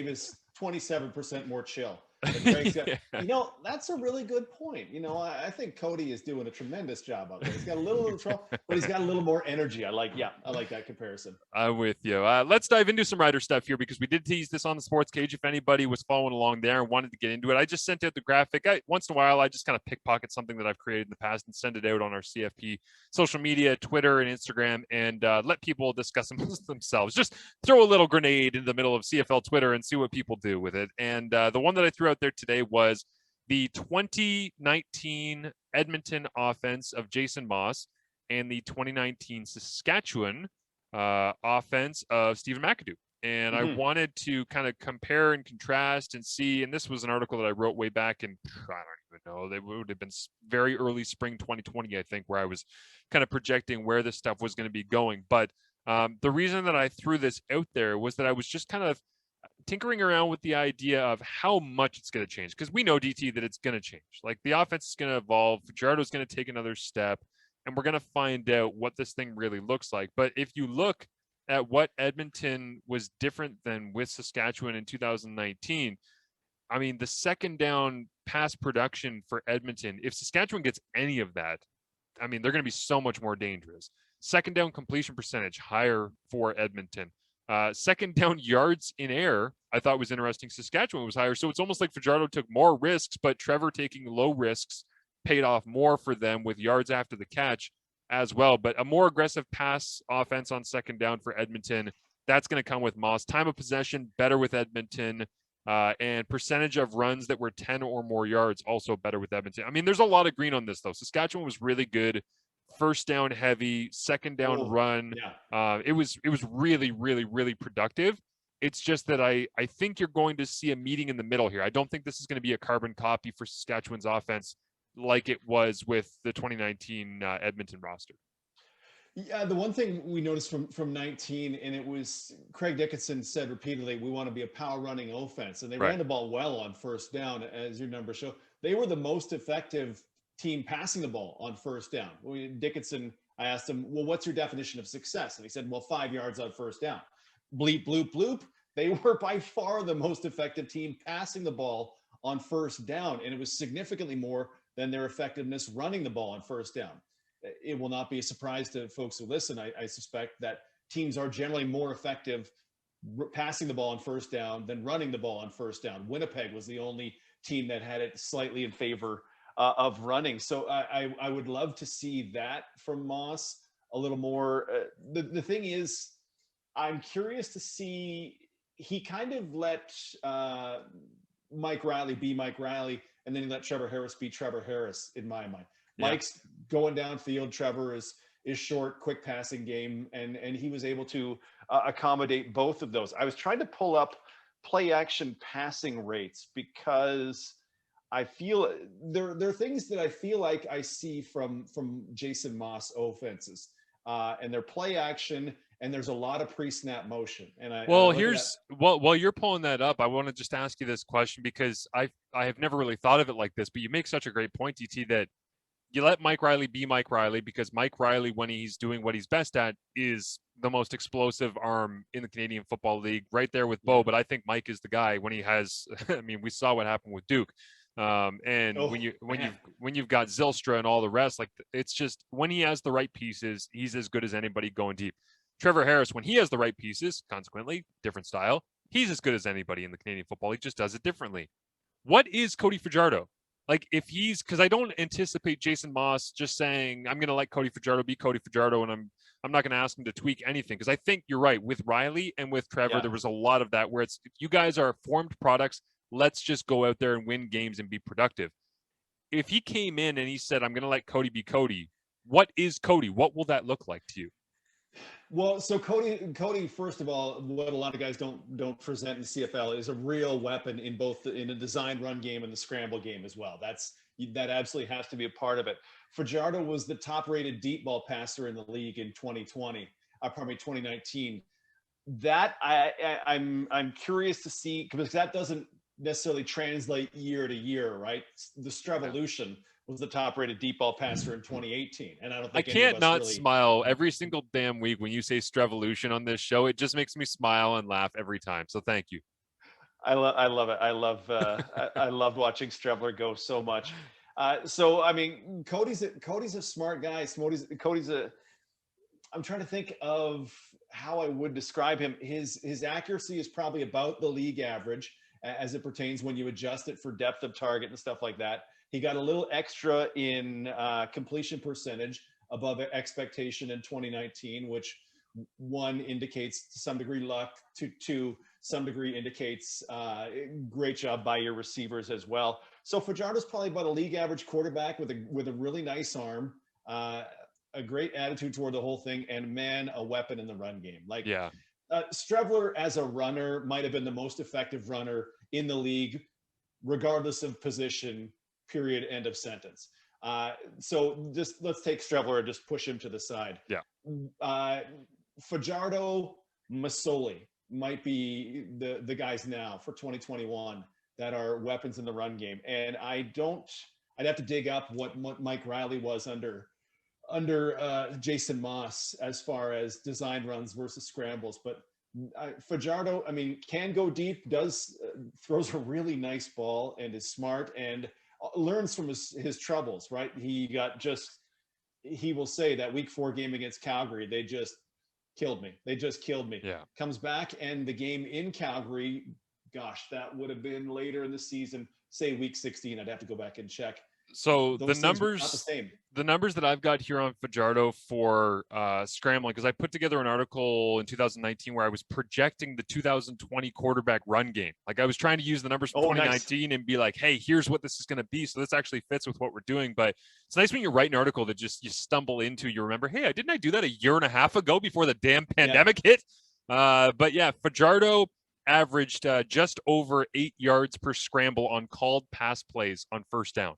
is 27% more chill. That's a really good point. I think Cody is doing a tremendous job out there. He's got a little trouble, but he's got a little more energy. I like that comparison. I'm with you. Let's dive into some Rider stuff here, because we did tease this on the Sports Cage. If anybody was following along there and wanted to get into it, I just sent out the graphic. Once in a while, I just kind of pickpocket something that I've created in the past and send it out on our CFP social media, Twitter and Instagram, and let people discuss them themselves. Just throw a little grenade in the middle of CFL Twitter and see what people do with it. And the one that I threw out there today was the 2019 Edmonton offense of Jason Maas and the 2019 Saskatchewan offense of Stephen McAdoo. And I wanted to kind of compare and contrast and see, and this was an article that I wrote way back in, I don't even know, they would have been very early spring 2020, I think, where I was kind of projecting where this stuff was going to be going. But the reason that I threw this out there was that I was just kind of tinkering around with the idea of how much it's going to change, because we know, DT, that it's going to change. Like, the offense is going to evolve. Fajardo is going to take another step, and we're going to find out what this thing really looks like. But if you look at what Edmonton was different than with Saskatchewan in 2019, I mean, the second down pass production for Edmonton, if Saskatchewan gets any of that, I mean, they're going to be so much more dangerous. Second down completion percentage higher for Edmonton. Second down yards in air, I thought was interesting. Saskatchewan was higher. So it's almost like Fajardo took more risks, but Trevor taking low risks paid off more for them with yards after the catch. as well. But a more aggressive pass offense on second down for Edmonton, that's going to come with Maas. Time of possession, better with Edmonton. And percentage of runs that were 10 or more yards, also better with Edmonton. I mean, there's a lot of green on this, though. Saskatchewan was really good. First down heavy, second down run. It was really, really, really productive. It's just that I think you're going to see a meeting in the middle here. I don't think this is going to be a carbon copy for Saskatchewan's offense like it was with the 2019 Edmonton roster. Yeah, the one thing we noticed from 19, and it was Craig Dickinson said repeatedly, we want to be a power running offense. And they ran the ball well on first down, as your numbers show. They were the most effective team passing the ball on first down. Dickinson, I asked him, well, what's your definition of success? And he said, well, 5 yards on first down. Bleep, bloop, bloop. They were by far the most effective team passing the ball on first down. And it was significantly more than their effectiveness running the ball on first down. It will not be a surprise to folks who listen. I suspect that teams are generally more effective passing the ball on first down than running the ball on first down. Winnipeg was the only team that had it slightly in favor of running. So I would love to see that from Maas a little more. The thing is, I'm curious to see, he kind of let Mike Riley be Mike Riley, and then he let Trevor Harris be Trevor Harris, in my mind. Mike's going downfield. Trevor is short, quick passing game, and he was able to accommodate both of those. I was trying to pull up play action passing rates because I feel there are things that I feel like I see from Jason Maas offenses, and their play action, and there's a lot of pre-snap motion. And while you're pulling that up, I want to just ask you this question because I have never really thought of it like this, but you make such a great point, DT, that you let Mike Riley be Mike Riley because Mike Riley, when he's doing what he's best at, is the most explosive arm in the Canadian Football League, right there with Bo. But I think Mike is the guy when he has. I mean, we saw what happened with Duke, when you've got Zylstra and all the rest, like it's just when he has the right pieces, he's as good as anybody going deep. Trevor Harris, when he has the right pieces, consequently different style, he's as good as anybody in the Canadian Football League, just does it differently. What is Cody Fajardo? Like if he's, because I don't anticipate Jason Maas just saying, I'm going to let Cody Fajardo be Cody Fajardo, and I'm not going to ask him to tweak anything. Because I think you're right. With Riley and with Trevor, there was a lot of that where it's, you guys are formed products. Let's just go out there and win games and be productive. If he came in and he said, I'm going to let Cody be Cody, what is Cody? What will that look like to you? Well, so Cody, first of all, what a lot of guys don't present in CFL is a real weapon in both in the design run game and the scramble game as well. That absolutely has to be a part of it. Fajardo was the top-rated deep ball passer in the league in 2019. That I'm curious to see, because that doesn't necessarily translate year to year, right? The Strevolution was the top-rated deep ball passer in 2018, and I don't think I can't not smile every single damn week when you say Strevolution on this show. It just makes me smile and laugh every time. So thank you. I love it. I loved watching Streveler go so much. So I mean, Cody's a smart guy. I'm trying to think of how I would describe him. His accuracy is probably about the league average as it pertains when you adjust it for depth of target and stuff like that. He got a little extra in completion percentage above expectation in 2019, which one indicates to some degree luck, to some degree indicates great job by your receivers as well. So Fajardo's probably about a league average quarterback with a really nice arm, a great attitude toward the whole thing, and man, a weapon in the run game. Streveler as a runner might have been the most effective runner in the league, regardless of position. Period. End of sentence. So just let's take Streveler and just push him to the side. Yeah. Fajardo, Masoli might be the guys now for 2021 that are weapons in the run game. And I'd have to dig up what Mike Riley was under Jason Maas as far as design runs versus scrambles. But Fajardo, I mean, can go deep, throws a really nice ball and is smart and learns from his troubles, right? He will say that week 4 game against Calgary, they just killed me. Yeah. Comes back, and the game in Calgary, gosh, that would have been later in the season, say week 16. I'd have to go back and check. So Those things were not the same. the numbers that I've got here on Fajardo for scrambling, because I put together an article in 2019 where I was projecting the 2020 quarterback run game. Like I was trying to use the numbers from 2019 and be like, hey, here's what this is going to be. So this actually fits with what we're doing. But it's nice when you write an article that just you stumble into, you remember, hey, didn't I do that a year and a half ago before the damn pandemic hit? But yeah, Fajardo averaged just over 8 yards per scramble on called pass plays on first down.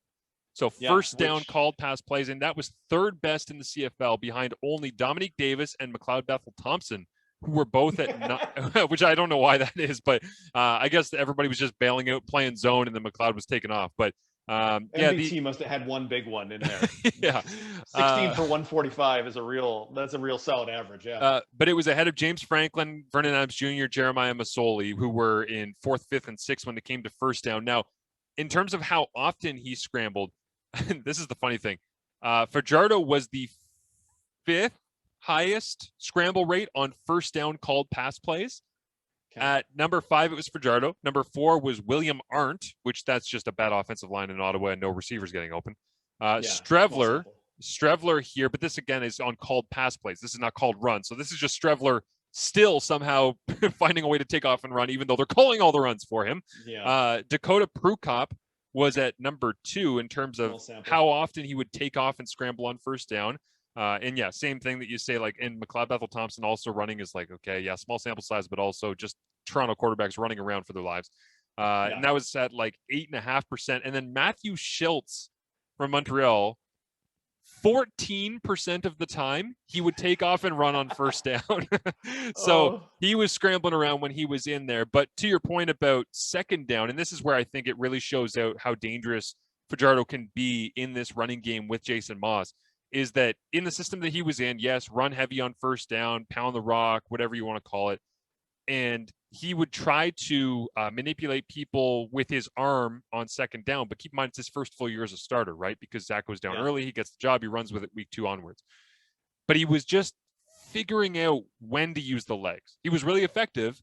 So first down called pass plays, and that was third best in the CFL behind only Dominique Davis and McLeod Bethel Thompson, who were both at which I don't know why that is, but I guess everybody was just bailing out, playing zone, and then McLeod was taken off. But MBT must have had one big one in there. 16 for 145 is that's a real solid average. Yeah. But it was ahead of James Franklin, Vernon Adams Jr., Jeremiah Masoli, who were in 4th, 5th, and 6th when it came to first down. Now, in terms of how often he scrambled, this is the funny thing. Fajardo was the 5th highest scramble rate on first down called pass plays. Okay. At number 5, it was Fajardo. Number 4 was William Arndt, which that's just a bad offensive line in Ottawa and no receivers getting open. Strevler here, but this again is on called pass plays. This is not called run. So this is just Strevler still somehow finding a way to take off and run, even though they're calling all the runs for him. Dakota Prukop was at number 2 in terms of how often he would take off and scramble on first down. And yeah, same thing that you say, like in McLeod Bethel Thompson also running is like, okay, yeah, small sample size, but also just Toronto quarterbacks running around for their lives. And that was at like 8.5%. And then Matthew Schultz from Montreal, 14% of the time he would take off and run on first down. So he was scrambling around when he was in there. But to your point about second down, and this is where I think it really shows out how dangerous Fajardo can be in this running game with Jason Maas, is that in the system that he was in, yes, run heavy on first down, pound the rock, whatever you want to call it. And he would try to manipulate people with his arm on second down. But keep in mind, it's his first full year as a starter, right? Because Zach goes down early, he gets the job, he runs with it week 2 onwards. But he was just figuring out when to use the legs. He was really effective,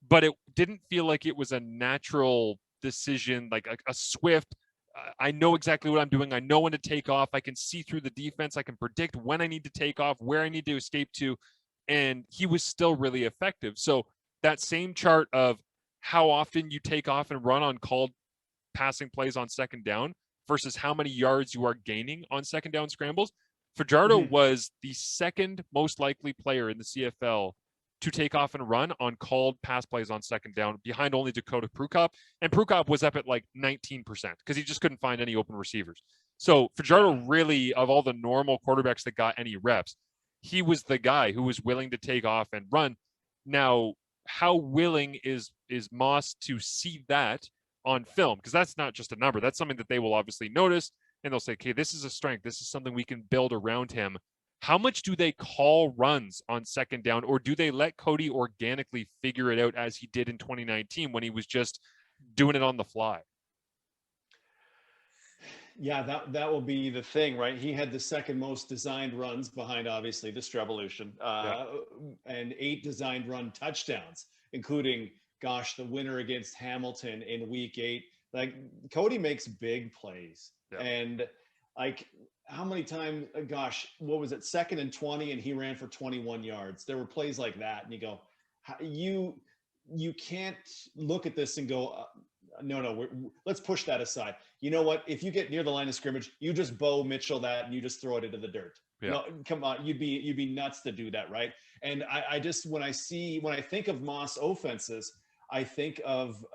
but it didn't feel like it was a natural decision, like a swift, I know exactly what I'm doing. I know when to take off. I can see through the defense. I can predict when I need to take off, where I need to escape to. And he was still really effective. So that same chart of how often you take off and run on called passing plays on second down versus how many yards you are gaining on second down scrambles, Fajardo was the second most likely player in the CFL to take off and run on called pass plays on second down, behind only Dakota Prukop. And Prukop was up at like 19% because he just couldn't find any open receivers. So Fajardo really, of all the normal quarterbacks that got any reps, he was the guy who was willing to take off and run. Now, how willing is Maas to see that on film? Because that's not just a number. That's something that they will obviously notice, and they'll say, okay, this is a strength. This is something we can build around him. How much do they call runs on second down, or do they let Cody organically figure it out as he did in 2019 when he was just doing it on the fly? Yeah, that will be the thing, right? He had the second most designed runs behind, obviously, the Strevolution, and 8 designed run touchdowns, including, the winner against Hamilton in week 8. Like, Cody makes big plays. And, like, how many times, what was it, 2nd and 20, and he ran for 21 yards. There were plays like that, and you go, you can't look at this and go, no, let's push that aside. You know what? If you get near the line of scrimmage, you just Bo Mitchell that and you just throw it into the dirt. No, come on, you'd be nuts to do that, right? And I just, when I think of Maas offenses, I think of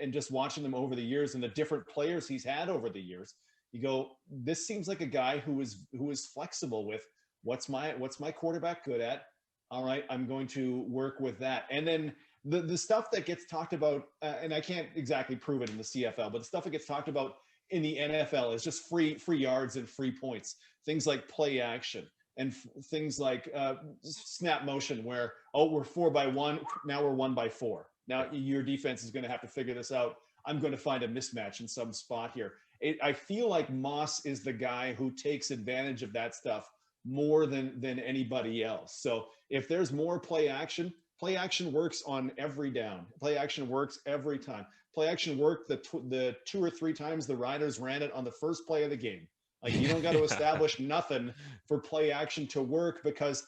and just watching them over the years and the different players he's had over the years, you go, this seems like a guy who is flexible with what's my quarterback good at. All right, I'm going to work with that. And then the stuff that gets talked about, and I can't exactly prove it in the CFL, but the stuff that gets talked about in the NFL is just free yards and free points. Things like play action and things like snap motion, where, we're 4-by-1, now we're 1-by-4. Now your defense is going to have to figure this out. I'm going to find a mismatch in some spot here. I feel like Maas is the guy who takes advantage of that stuff more than anybody else. So if there's more play action, Play action works on every down. Play action works every time. Play action worked the 2 or 3 times the Riders ran it on the first play of the game. Like, you don't got to establish nothing for play action to work, because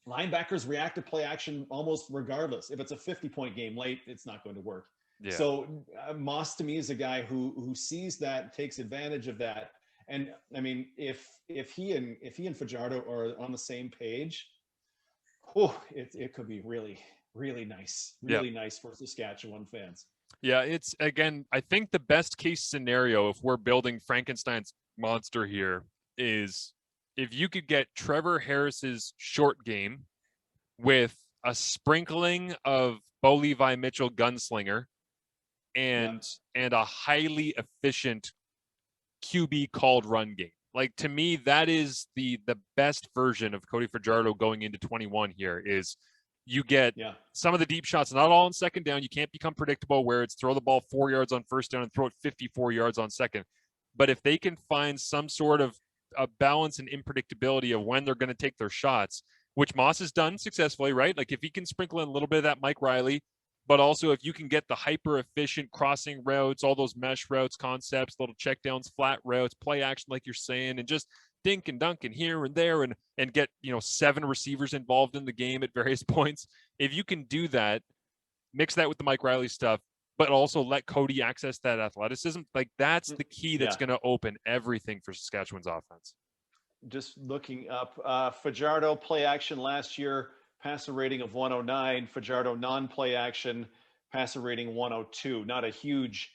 linebackers react to play action almost regardless. If it's a 50-point game late, it's not going to work. Yeah. So Maas to me is a guy who sees that, takes advantage of that. And I mean, if he and Fajardo are on the same page, it could be really, really nice, really nice for Saskatchewan fans. Yeah, it's, again, I think the best case scenario, if we're building Frankenstein's monster here, is if you could get Trevor Harris's short game with a sprinkling of Bo Levi Mitchell gunslinger and a highly efficient QB called run game. Like, to me, that is the best version of Cody Fajardo going into 21 here. Is you get some of the deep shots, not all on second down. You can't become predictable where it's throw the ball 4 yards on first down and throw it 54 yards on second. But if they can find some sort of a balance and unpredictability of when they're going to take their shots, which Maas has done successfully, right? Like, if he can sprinkle in a little bit of that Mike Riley, but also if you can get the hyper efficient crossing routes, all those mesh routes, concepts, little checkdowns, flat routes, play action, like you're saying, and just dink and dunk and here and there, and get 7 receivers involved in the game at various points. If you can do that, mix that with the Mike Riley stuff, but also let Cody access that athleticism, like, that's the key that's going to open everything for Saskatchewan's offense. Just looking up, Fajardo play action last year, passer rating of 109. Fajardo non-play action, passer rating 102. Not a huge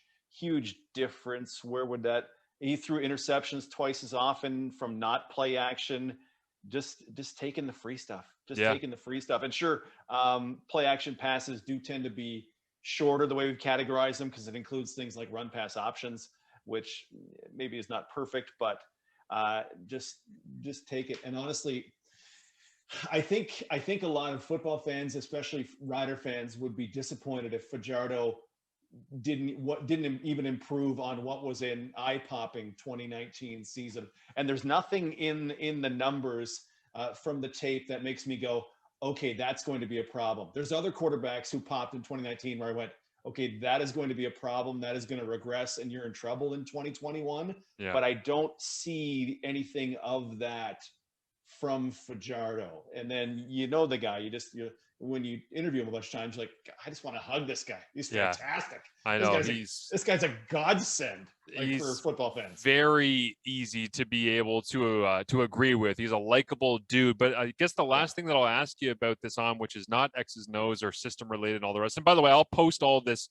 difference. Where would that? He threw interceptions twice as often from not play action. Just taking the free stuff. Taking the free stuff. And sure, play action passes do tend to be shorter the way we've categorized them, because it includes things like run pass options, which maybe is not perfect, but just take it. And honestly, I think a lot of football fans, especially Rider fans, would be disappointed if Fajardo didn't even improve on what was an eye-popping 2019 season. And there's nothing in the numbers from the tape that makes me go, okay, that's going to be a problem. There's other quarterbacks who popped in 2019 where I went, okay, that is going to be a problem. That is going to regress, and you're in trouble in 2021. Yeah. But I don't see anything of that from Fajardo. And then the guy, when you interview him a bunch of times, you're like, I just want to hug this guy. He's fantastic. I know. This guy's a godsend for football fans. Very easy to be able to agree with. He's a likable dude. But I guess the last thing that I'll ask you about this which is not X's and O's or system related and all the rest. And by the way, I'll post all this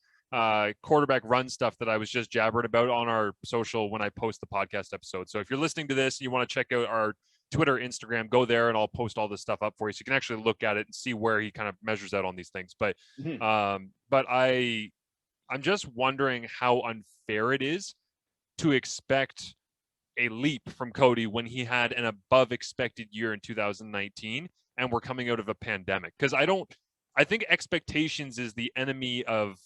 quarterback run stuff that I was just jabbering about on our social when I post the podcast episode. So if you're listening to this and you want to check out our Twitter, Instagram, go there and I'll post all this stuff up for you so you can actually look at it and see where he kind of measures out on these things. But I'm just wondering how unfair it is to expect a leap from Cody when he had an above expected year in 2019 and we're coming out of a pandemic. Because I think expectations is the enemy of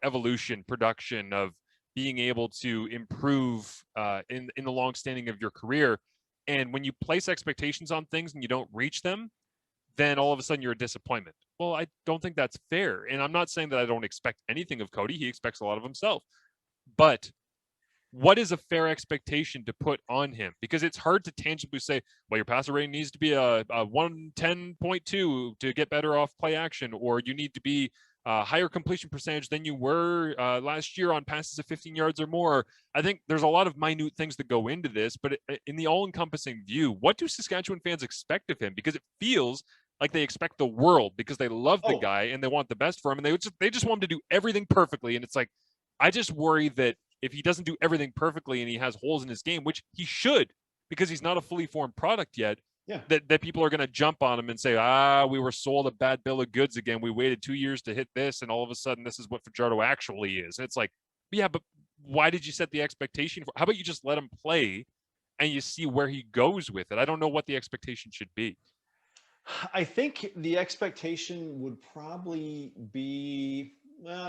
evolution, production, of being able to improve in the long standing of your career. And when you place expectations on things and you don't reach them, then all of a sudden you're a disappointment. Well, I don't think that's fair. And I'm not saying that I don't expect anything of Cody. He expects a lot of himself. But what is a fair expectation to put on him? Because it's hard to tangibly say, well, your passer rating needs to be a 110.2 to get better off play action, or you need to be higher completion percentage than you were last year on passes of 15 yards or more. I think there's a lot of minute things that go into this, but in the all-encompassing view, what do Saskatchewan fans expect of him? Because it feels like they expect the world, because they love the guy and they want the best for him, and they just want him to do everything perfectly. And it's like, I just worry that if he doesn't do everything perfectly and he has holes in his game, which he should, because he's not a fully formed product yet, that people are going to jump on him and say, we were sold a bad bill of goods again. We waited 2 years to hit this, and all of a sudden this is what Fajardo actually is. And it's like, yeah, but why did you set the expectation for? How about you just let him play and you see where he goes with it? I don't know what the expectation should be. I think the expectation would probably be,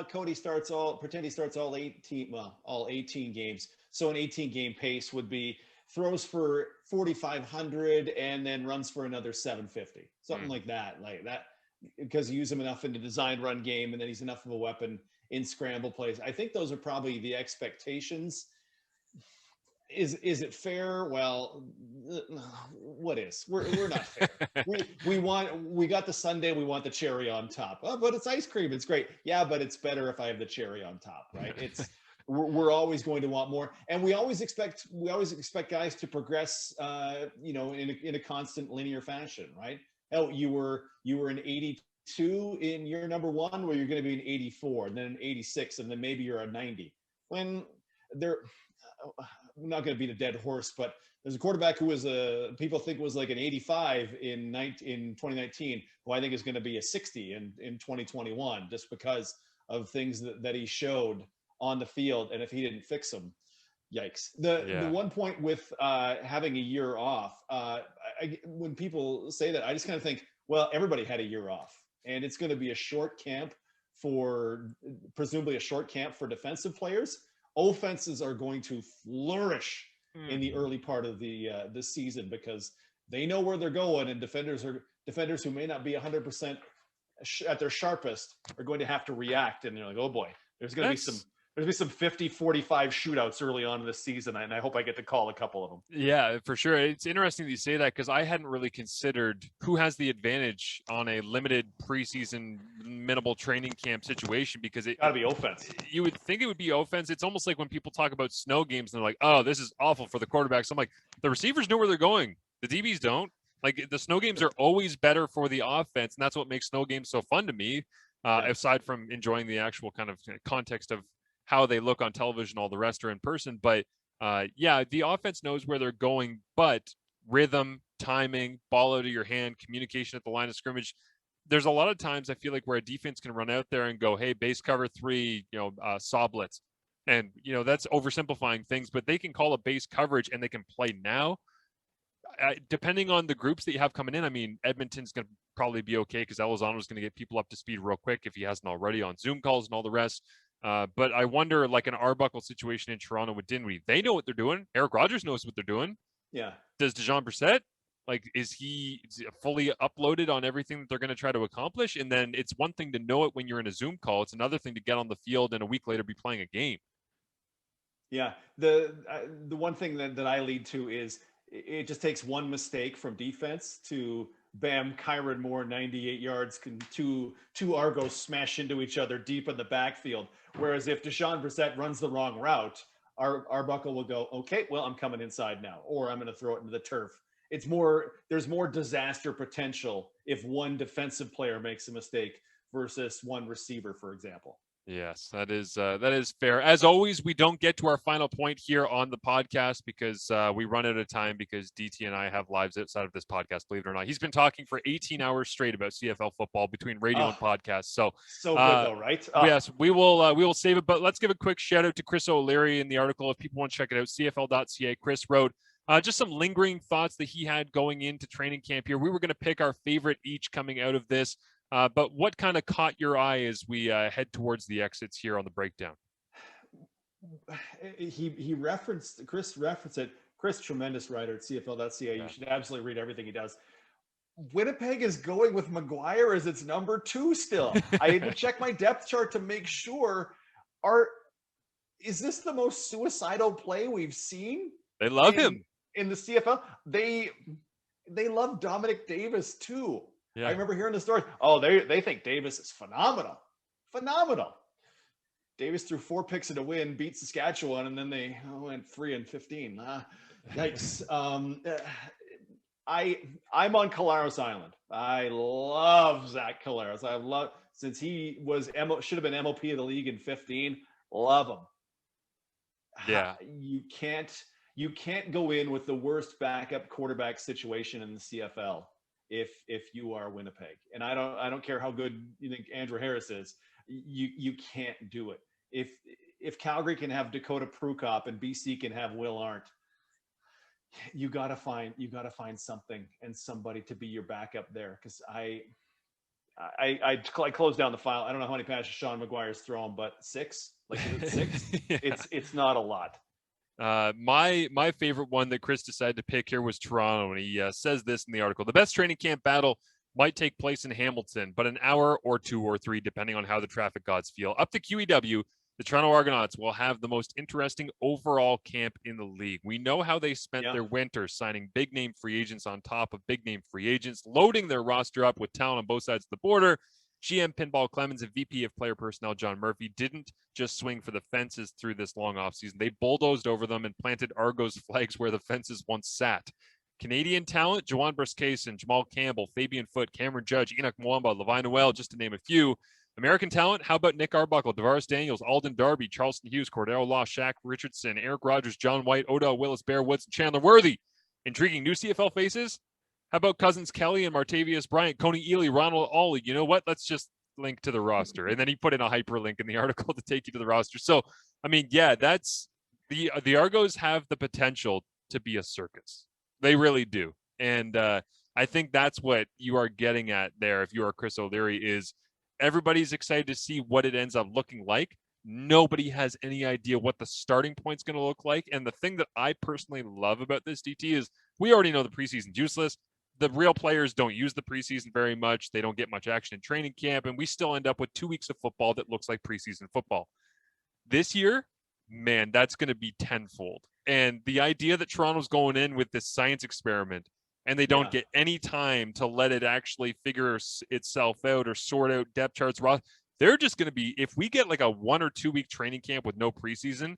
Cody pretend he starts all 18 games. So an 18-game pace would be throws for 4,500 and then runs for another 750, something like that. Like that. because you use him enough in the design run game, and then he's enough of a weapon in scramble plays. I think those are probably the expectations. Is it fair? Well, what is? We're not fair. we got the sundae, we want the cherry on top. Oh, but it's ice cream. It's great. Yeah, but it's better if I have the cherry on top, right? It's we're always going to want more, and we always expect guys to progress, in a constant linear fashion, right? Oh, you were an 82 in year number one, where you're going to be an 84, and then an 86, and then maybe you're a 90. When they're I'm not going to beat a dead horse, but there's a quarterback who was people think was like an 85 in 2019, who I think is going to be a 60 in 2021, just because of things that he showed on the field. And if he didn't fix them, yikes. The one point with having a year off, when people say that, I just kind of think, well, everybody had a year off, and it's going to be a short camp presumably a short camp for defensive players. Offenses are going to flourish in the early part of the season, because they know where they're going, and defenders who may not be 100% at their sharpest are going to have to react. And they're like, oh boy, there's going to be some 50-45 shootouts early on in the season, and I hope I get to call a couple of them. Yeah, for sure. It's interesting that you say that, because I hadn't really considered who has the advantage on a limited preseason, minimal training camp situation, because it gotta be offense. You would think it would be offense. It's almost like when people talk about snow games and they're like, oh, this is awful for the quarterbacks. I'm like, the receivers know where they're going. The DBs don't. Like, the snow games are always better for the offense, and that's what makes snow games so fun to me, aside from enjoying the actual kind of context of how they look on television, all the rest are in person. But the offense knows where they're going, but rhythm, timing, ball out of your hand, communication at the line of scrimmage. There's a lot of times I feel like where a defense can run out there and go, hey, base cover 3, saw blitz. And, that's oversimplifying things, but they can call a base coverage and they can play now. Depending on the groups that you have coming in, I mean, Edmonton's going to probably be okay, because Elizondo is going to get people up to speed real quick if he hasn't already on Zoom calls and all the rest. But I wonder, like an Arbuckle situation in Toronto with Dinwiddie, they know what they're doing. Eric Rodgers knows what they're doing. Yeah. Does Dejon Brissett? Like, is he fully uploaded on everything that they're going to try to accomplish? And then it's one thing to know it when you're in a Zoom call. It's another thing to get on the field and a week later be playing a game. Yeah. The one thing that I lead to is it just takes one mistake from defense to bam, Kyron Moore, 98 yards, two Argos smash into each other deep in the backfield. Whereas if Dejon Brissett runs the wrong route, Arbuckle will go, okay, well, I'm coming inside now, or I'm going to throw it into the turf. There's more disaster potential if one defensive player makes a mistake versus one receiver, for example. Yes, that is fair. As always, we don't get to our final point here on the podcast because we run out of time, because DT and I have lives outside of this podcast, believe it or not. He's been talking for 18 hours straight about CFL football between radio and podcast. So good though, right? Yes, we will save it, but let's give a quick shout out to Chris O'Leary in the article. If people want to check it out, CFL.ca. Chris wrote just some lingering thoughts that he had going into training camp here. We were going to pick our favorite each coming out of this. But what kind of caught your eye as we head towards the exits here on the breakdown? Chris referenced it. Chris, tremendous writer at CFL.ca. You should absolutely read everything he does. Winnipeg is going with McGuire as its number 2 still. I had to check my depth chart to make sure. Is this the most suicidal play we've seen? They love him in the CFL. They love Dominic Davis too. Yeah. I remember hearing the story. Oh, they think Davis is phenomenal. Davis threw 4 picks in a win, beat Saskatchewan, and then they went 3-15. Yikes. I'm on Collaros Island. I love Zach Collaros. Since he should have been MOP of the league in 15. Love him. Yeah. You can't go in with the worst backup quarterback situation in the CFL. If you are Winnipeg, and I don't care how good you think Andrew Harris is, you can't do it. If Calgary can have Dakota Prukop and BC can have Will Arndt, you gotta find something and somebody to be your backup there. Because I closed down the file. I don't know how many passes Sean McGuire's thrown, but 6. Like, is it 6? Yeah. It's not a lot. My favorite one that Chris decided to pick here was Toronto, and he says this in the article: the best training camp battle might take place in Hamilton, but an hour or 2 or 3, depending on how the traffic gods feel. Up to QEW, the Toronto Argonauts will have the most interesting overall camp in the league. We know how they spent their winter signing big-name free agents on top of big-name free agents, loading their roster up with talent on both sides of the border. GM Pinball Clemens and VP of Player Personnel John Murphy didn't just swing for the fences through this long offseason. They bulldozed over them and planted Argos flags where the fences once sat. Canadian talent, Jawan Briscason, Jamal Campbell, Fabian Foote, Cameron Judge, Enoch Mwamba, Levi Noel, just to name a few. American talent, how about Nick Arbuckle, Davaris Daniels, Alden Darby, Charleston Hughes, Cordero Law, Shaq Richardson, Eric Rogers, John White, Odell Willis, Bear Woods, and Chandler Worthy. Intriguing new CFL faces. How about Cousins Kelly and Martavius Bryant, Coney Ely, Ronald Ollie? You know what? Let's just link to the roster. And then he put in a hyperlink in the article to take you to the roster. So, I mean, yeah, that's the Argos have the potential to be a circus. They really do. And I think that's what you are getting at there. If you are Chris O'Leary, is everybody's excited to see what it ends up looking like. Nobody has any idea what the starting point's going to look like. And the thing that I personally love about this, DT, is we already know the preseason's useless. The real players don't use the preseason very much. They don't get much action in training camp, and we still end up with 2 weeks of football that looks like preseason football. This year, man, that's going to be tenfold. And the idea that Toronto's going in with this science experiment and they don't get any time to let it actually figure itself out or sort out depth charts, they're just going to be, if we get like a 1 or 2 week training camp with no preseason,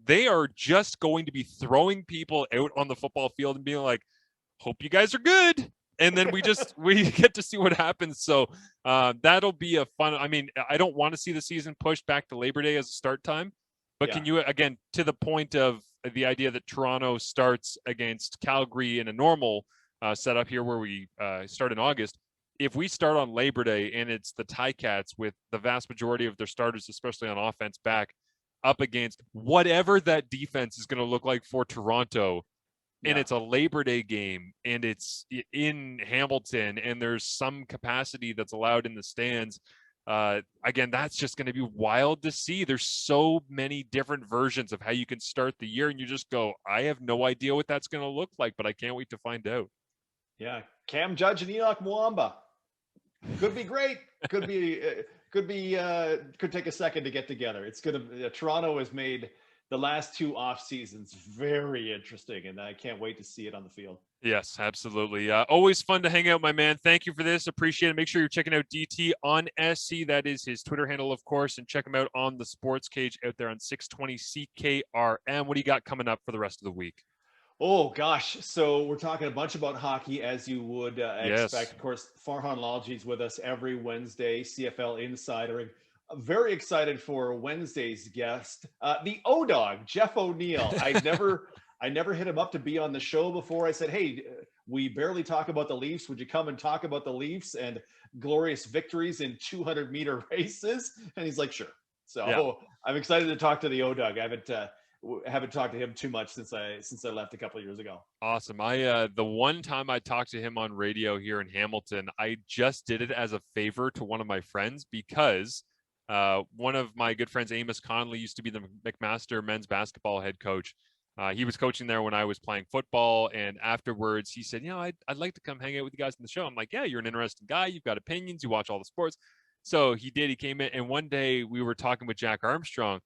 they are just going to be throwing people out on the football field and being like, hope you guys are good. And then we get to see what happens. So that'll be a fun, I mean, I don't want to see the season pushed back to Labor Day as a start time, but can you, again, to the point of the idea that Toronto starts against Calgary in a normal setup here where we start in August, if we start on Labor Day and it's the Ticats with the vast majority of their starters, especially on offense, back up against whatever that defense is going to look like for Toronto, and it's a Labor Day game and it's in Hamilton and there's some capacity that's allowed in the stands. Again, that's just going to be wild to see. There's so many different versions of how you can start the year, and you just go, I have no idea what that's going to look like, but I can't wait to find out. Yeah. Cam Judge and Enoch Mwamba. Could be great. Could take a second to get together. It's going to, Toronto has made the last 2 off seasons very interesting, and I can't wait to see it on the field. Yes, absolutely. Always fun to hang out, my man. Thank you for this. Appreciate it. Make sure you're checking out DT on SC. That is his Twitter handle, of course, and check him out on the Sports Cage out there on 620 CKRM. What do you got coming up for the rest of the week? Oh, gosh. So we're talking a bunch about hockey, as you would expect. Of course, Farhan Lalji's with us every Wednesday, CFL Insider. I'm very excited for Wednesday's guest, the O-Dog, Jeff O'Neill. I never hit him up to be on the show before. I said, hey, we barely talk about the Leafs. Would you come and talk about the Leafs and glorious victories in 200-meter races? And he's like, sure. So I'm excited to talk to the O-Dog. I haven't talked to him too much since I left a couple of years ago. Awesome. The one time I talked to him on radio here in Hamilton, I just did it as a favor to one of my friends because one of my good friends, Amos Conley, used to be the McMaster men's basketball head coach. He was coaching there when I was playing football. And afterwards he said, I'd like to come hang out with you guys on the show. I'm like, yeah, you're an interesting guy. You've got opinions. You watch all the sports. So he did. He came in, and one day we were talking with Jack Armstrong,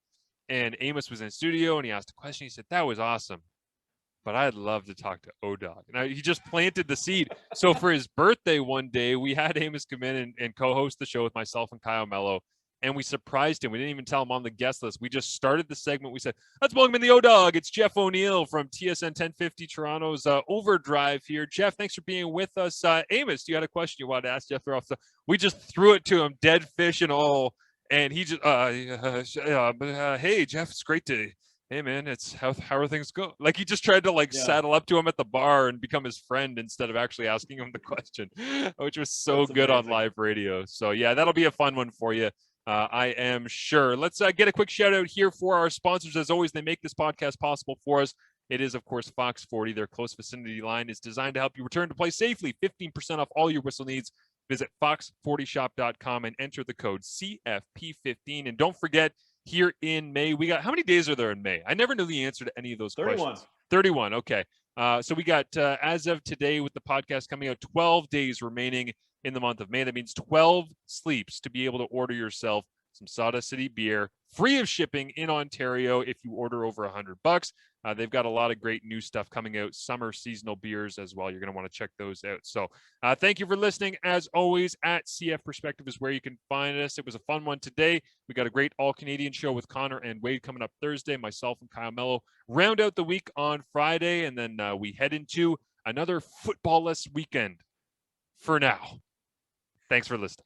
and Amos was in the studio, and he asked a question. He said, that was awesome, but I'd love to talk to O-Dog. And he just planted the seed. So for his birthday one day, we had Amos come in and co-host the show with myself and Kyle Mello. And we surprised him. We didn't even tell him on the guest list. We just started the segment. We said, let's welcome in the O-Dog. It's Jeff O'Neill from TSN 1050 Toronto's Overdrive here. Jeff, thanks for being with us. Amos, you had a question you wanted to ask Jeff? So we just threw it to him, dead fish and all. And he just, hey, Jeff, it's great to, hey, man, it's how are things go? Like he just tried to saddle up to him at the bar and become his friend instead of actually asking him the question, which was so good on live radio. So, yeah, that'll be a fun one for you. I am sure. Let's get a quick shout out here for our sponsors. As always, they make this podcast possible for us. It is, of course, Fox 40. Their close vicinity line is designed to help you return to play safely. 15% off all your whistle needs. Visit fox40shop.com and enter the code CFP15. And don't forget, here in May, we got, how many days are there in May? I never knew the answer to any of those 31. questions. 31. Okay. So we got, as of today with the podcast coming out, 12 days remaining in the month of May. That means 12 sleeps to be able to order yourself some Sawdust City beer, free of shipping in Ontario if you order over $100. They've got a lot of great new stuff coming out, summer seasonal beers as well. You're going to want to check those out. So thank you for listening. As always, at CF Perspective is where you can find us. It was a fun one today. We got a great all-Canadian show with Connor and Wade coming up Thursday. Myself and Kyle Mello round out the week on Friday, and then we head into another football-less weekend for now. Thanks for listening.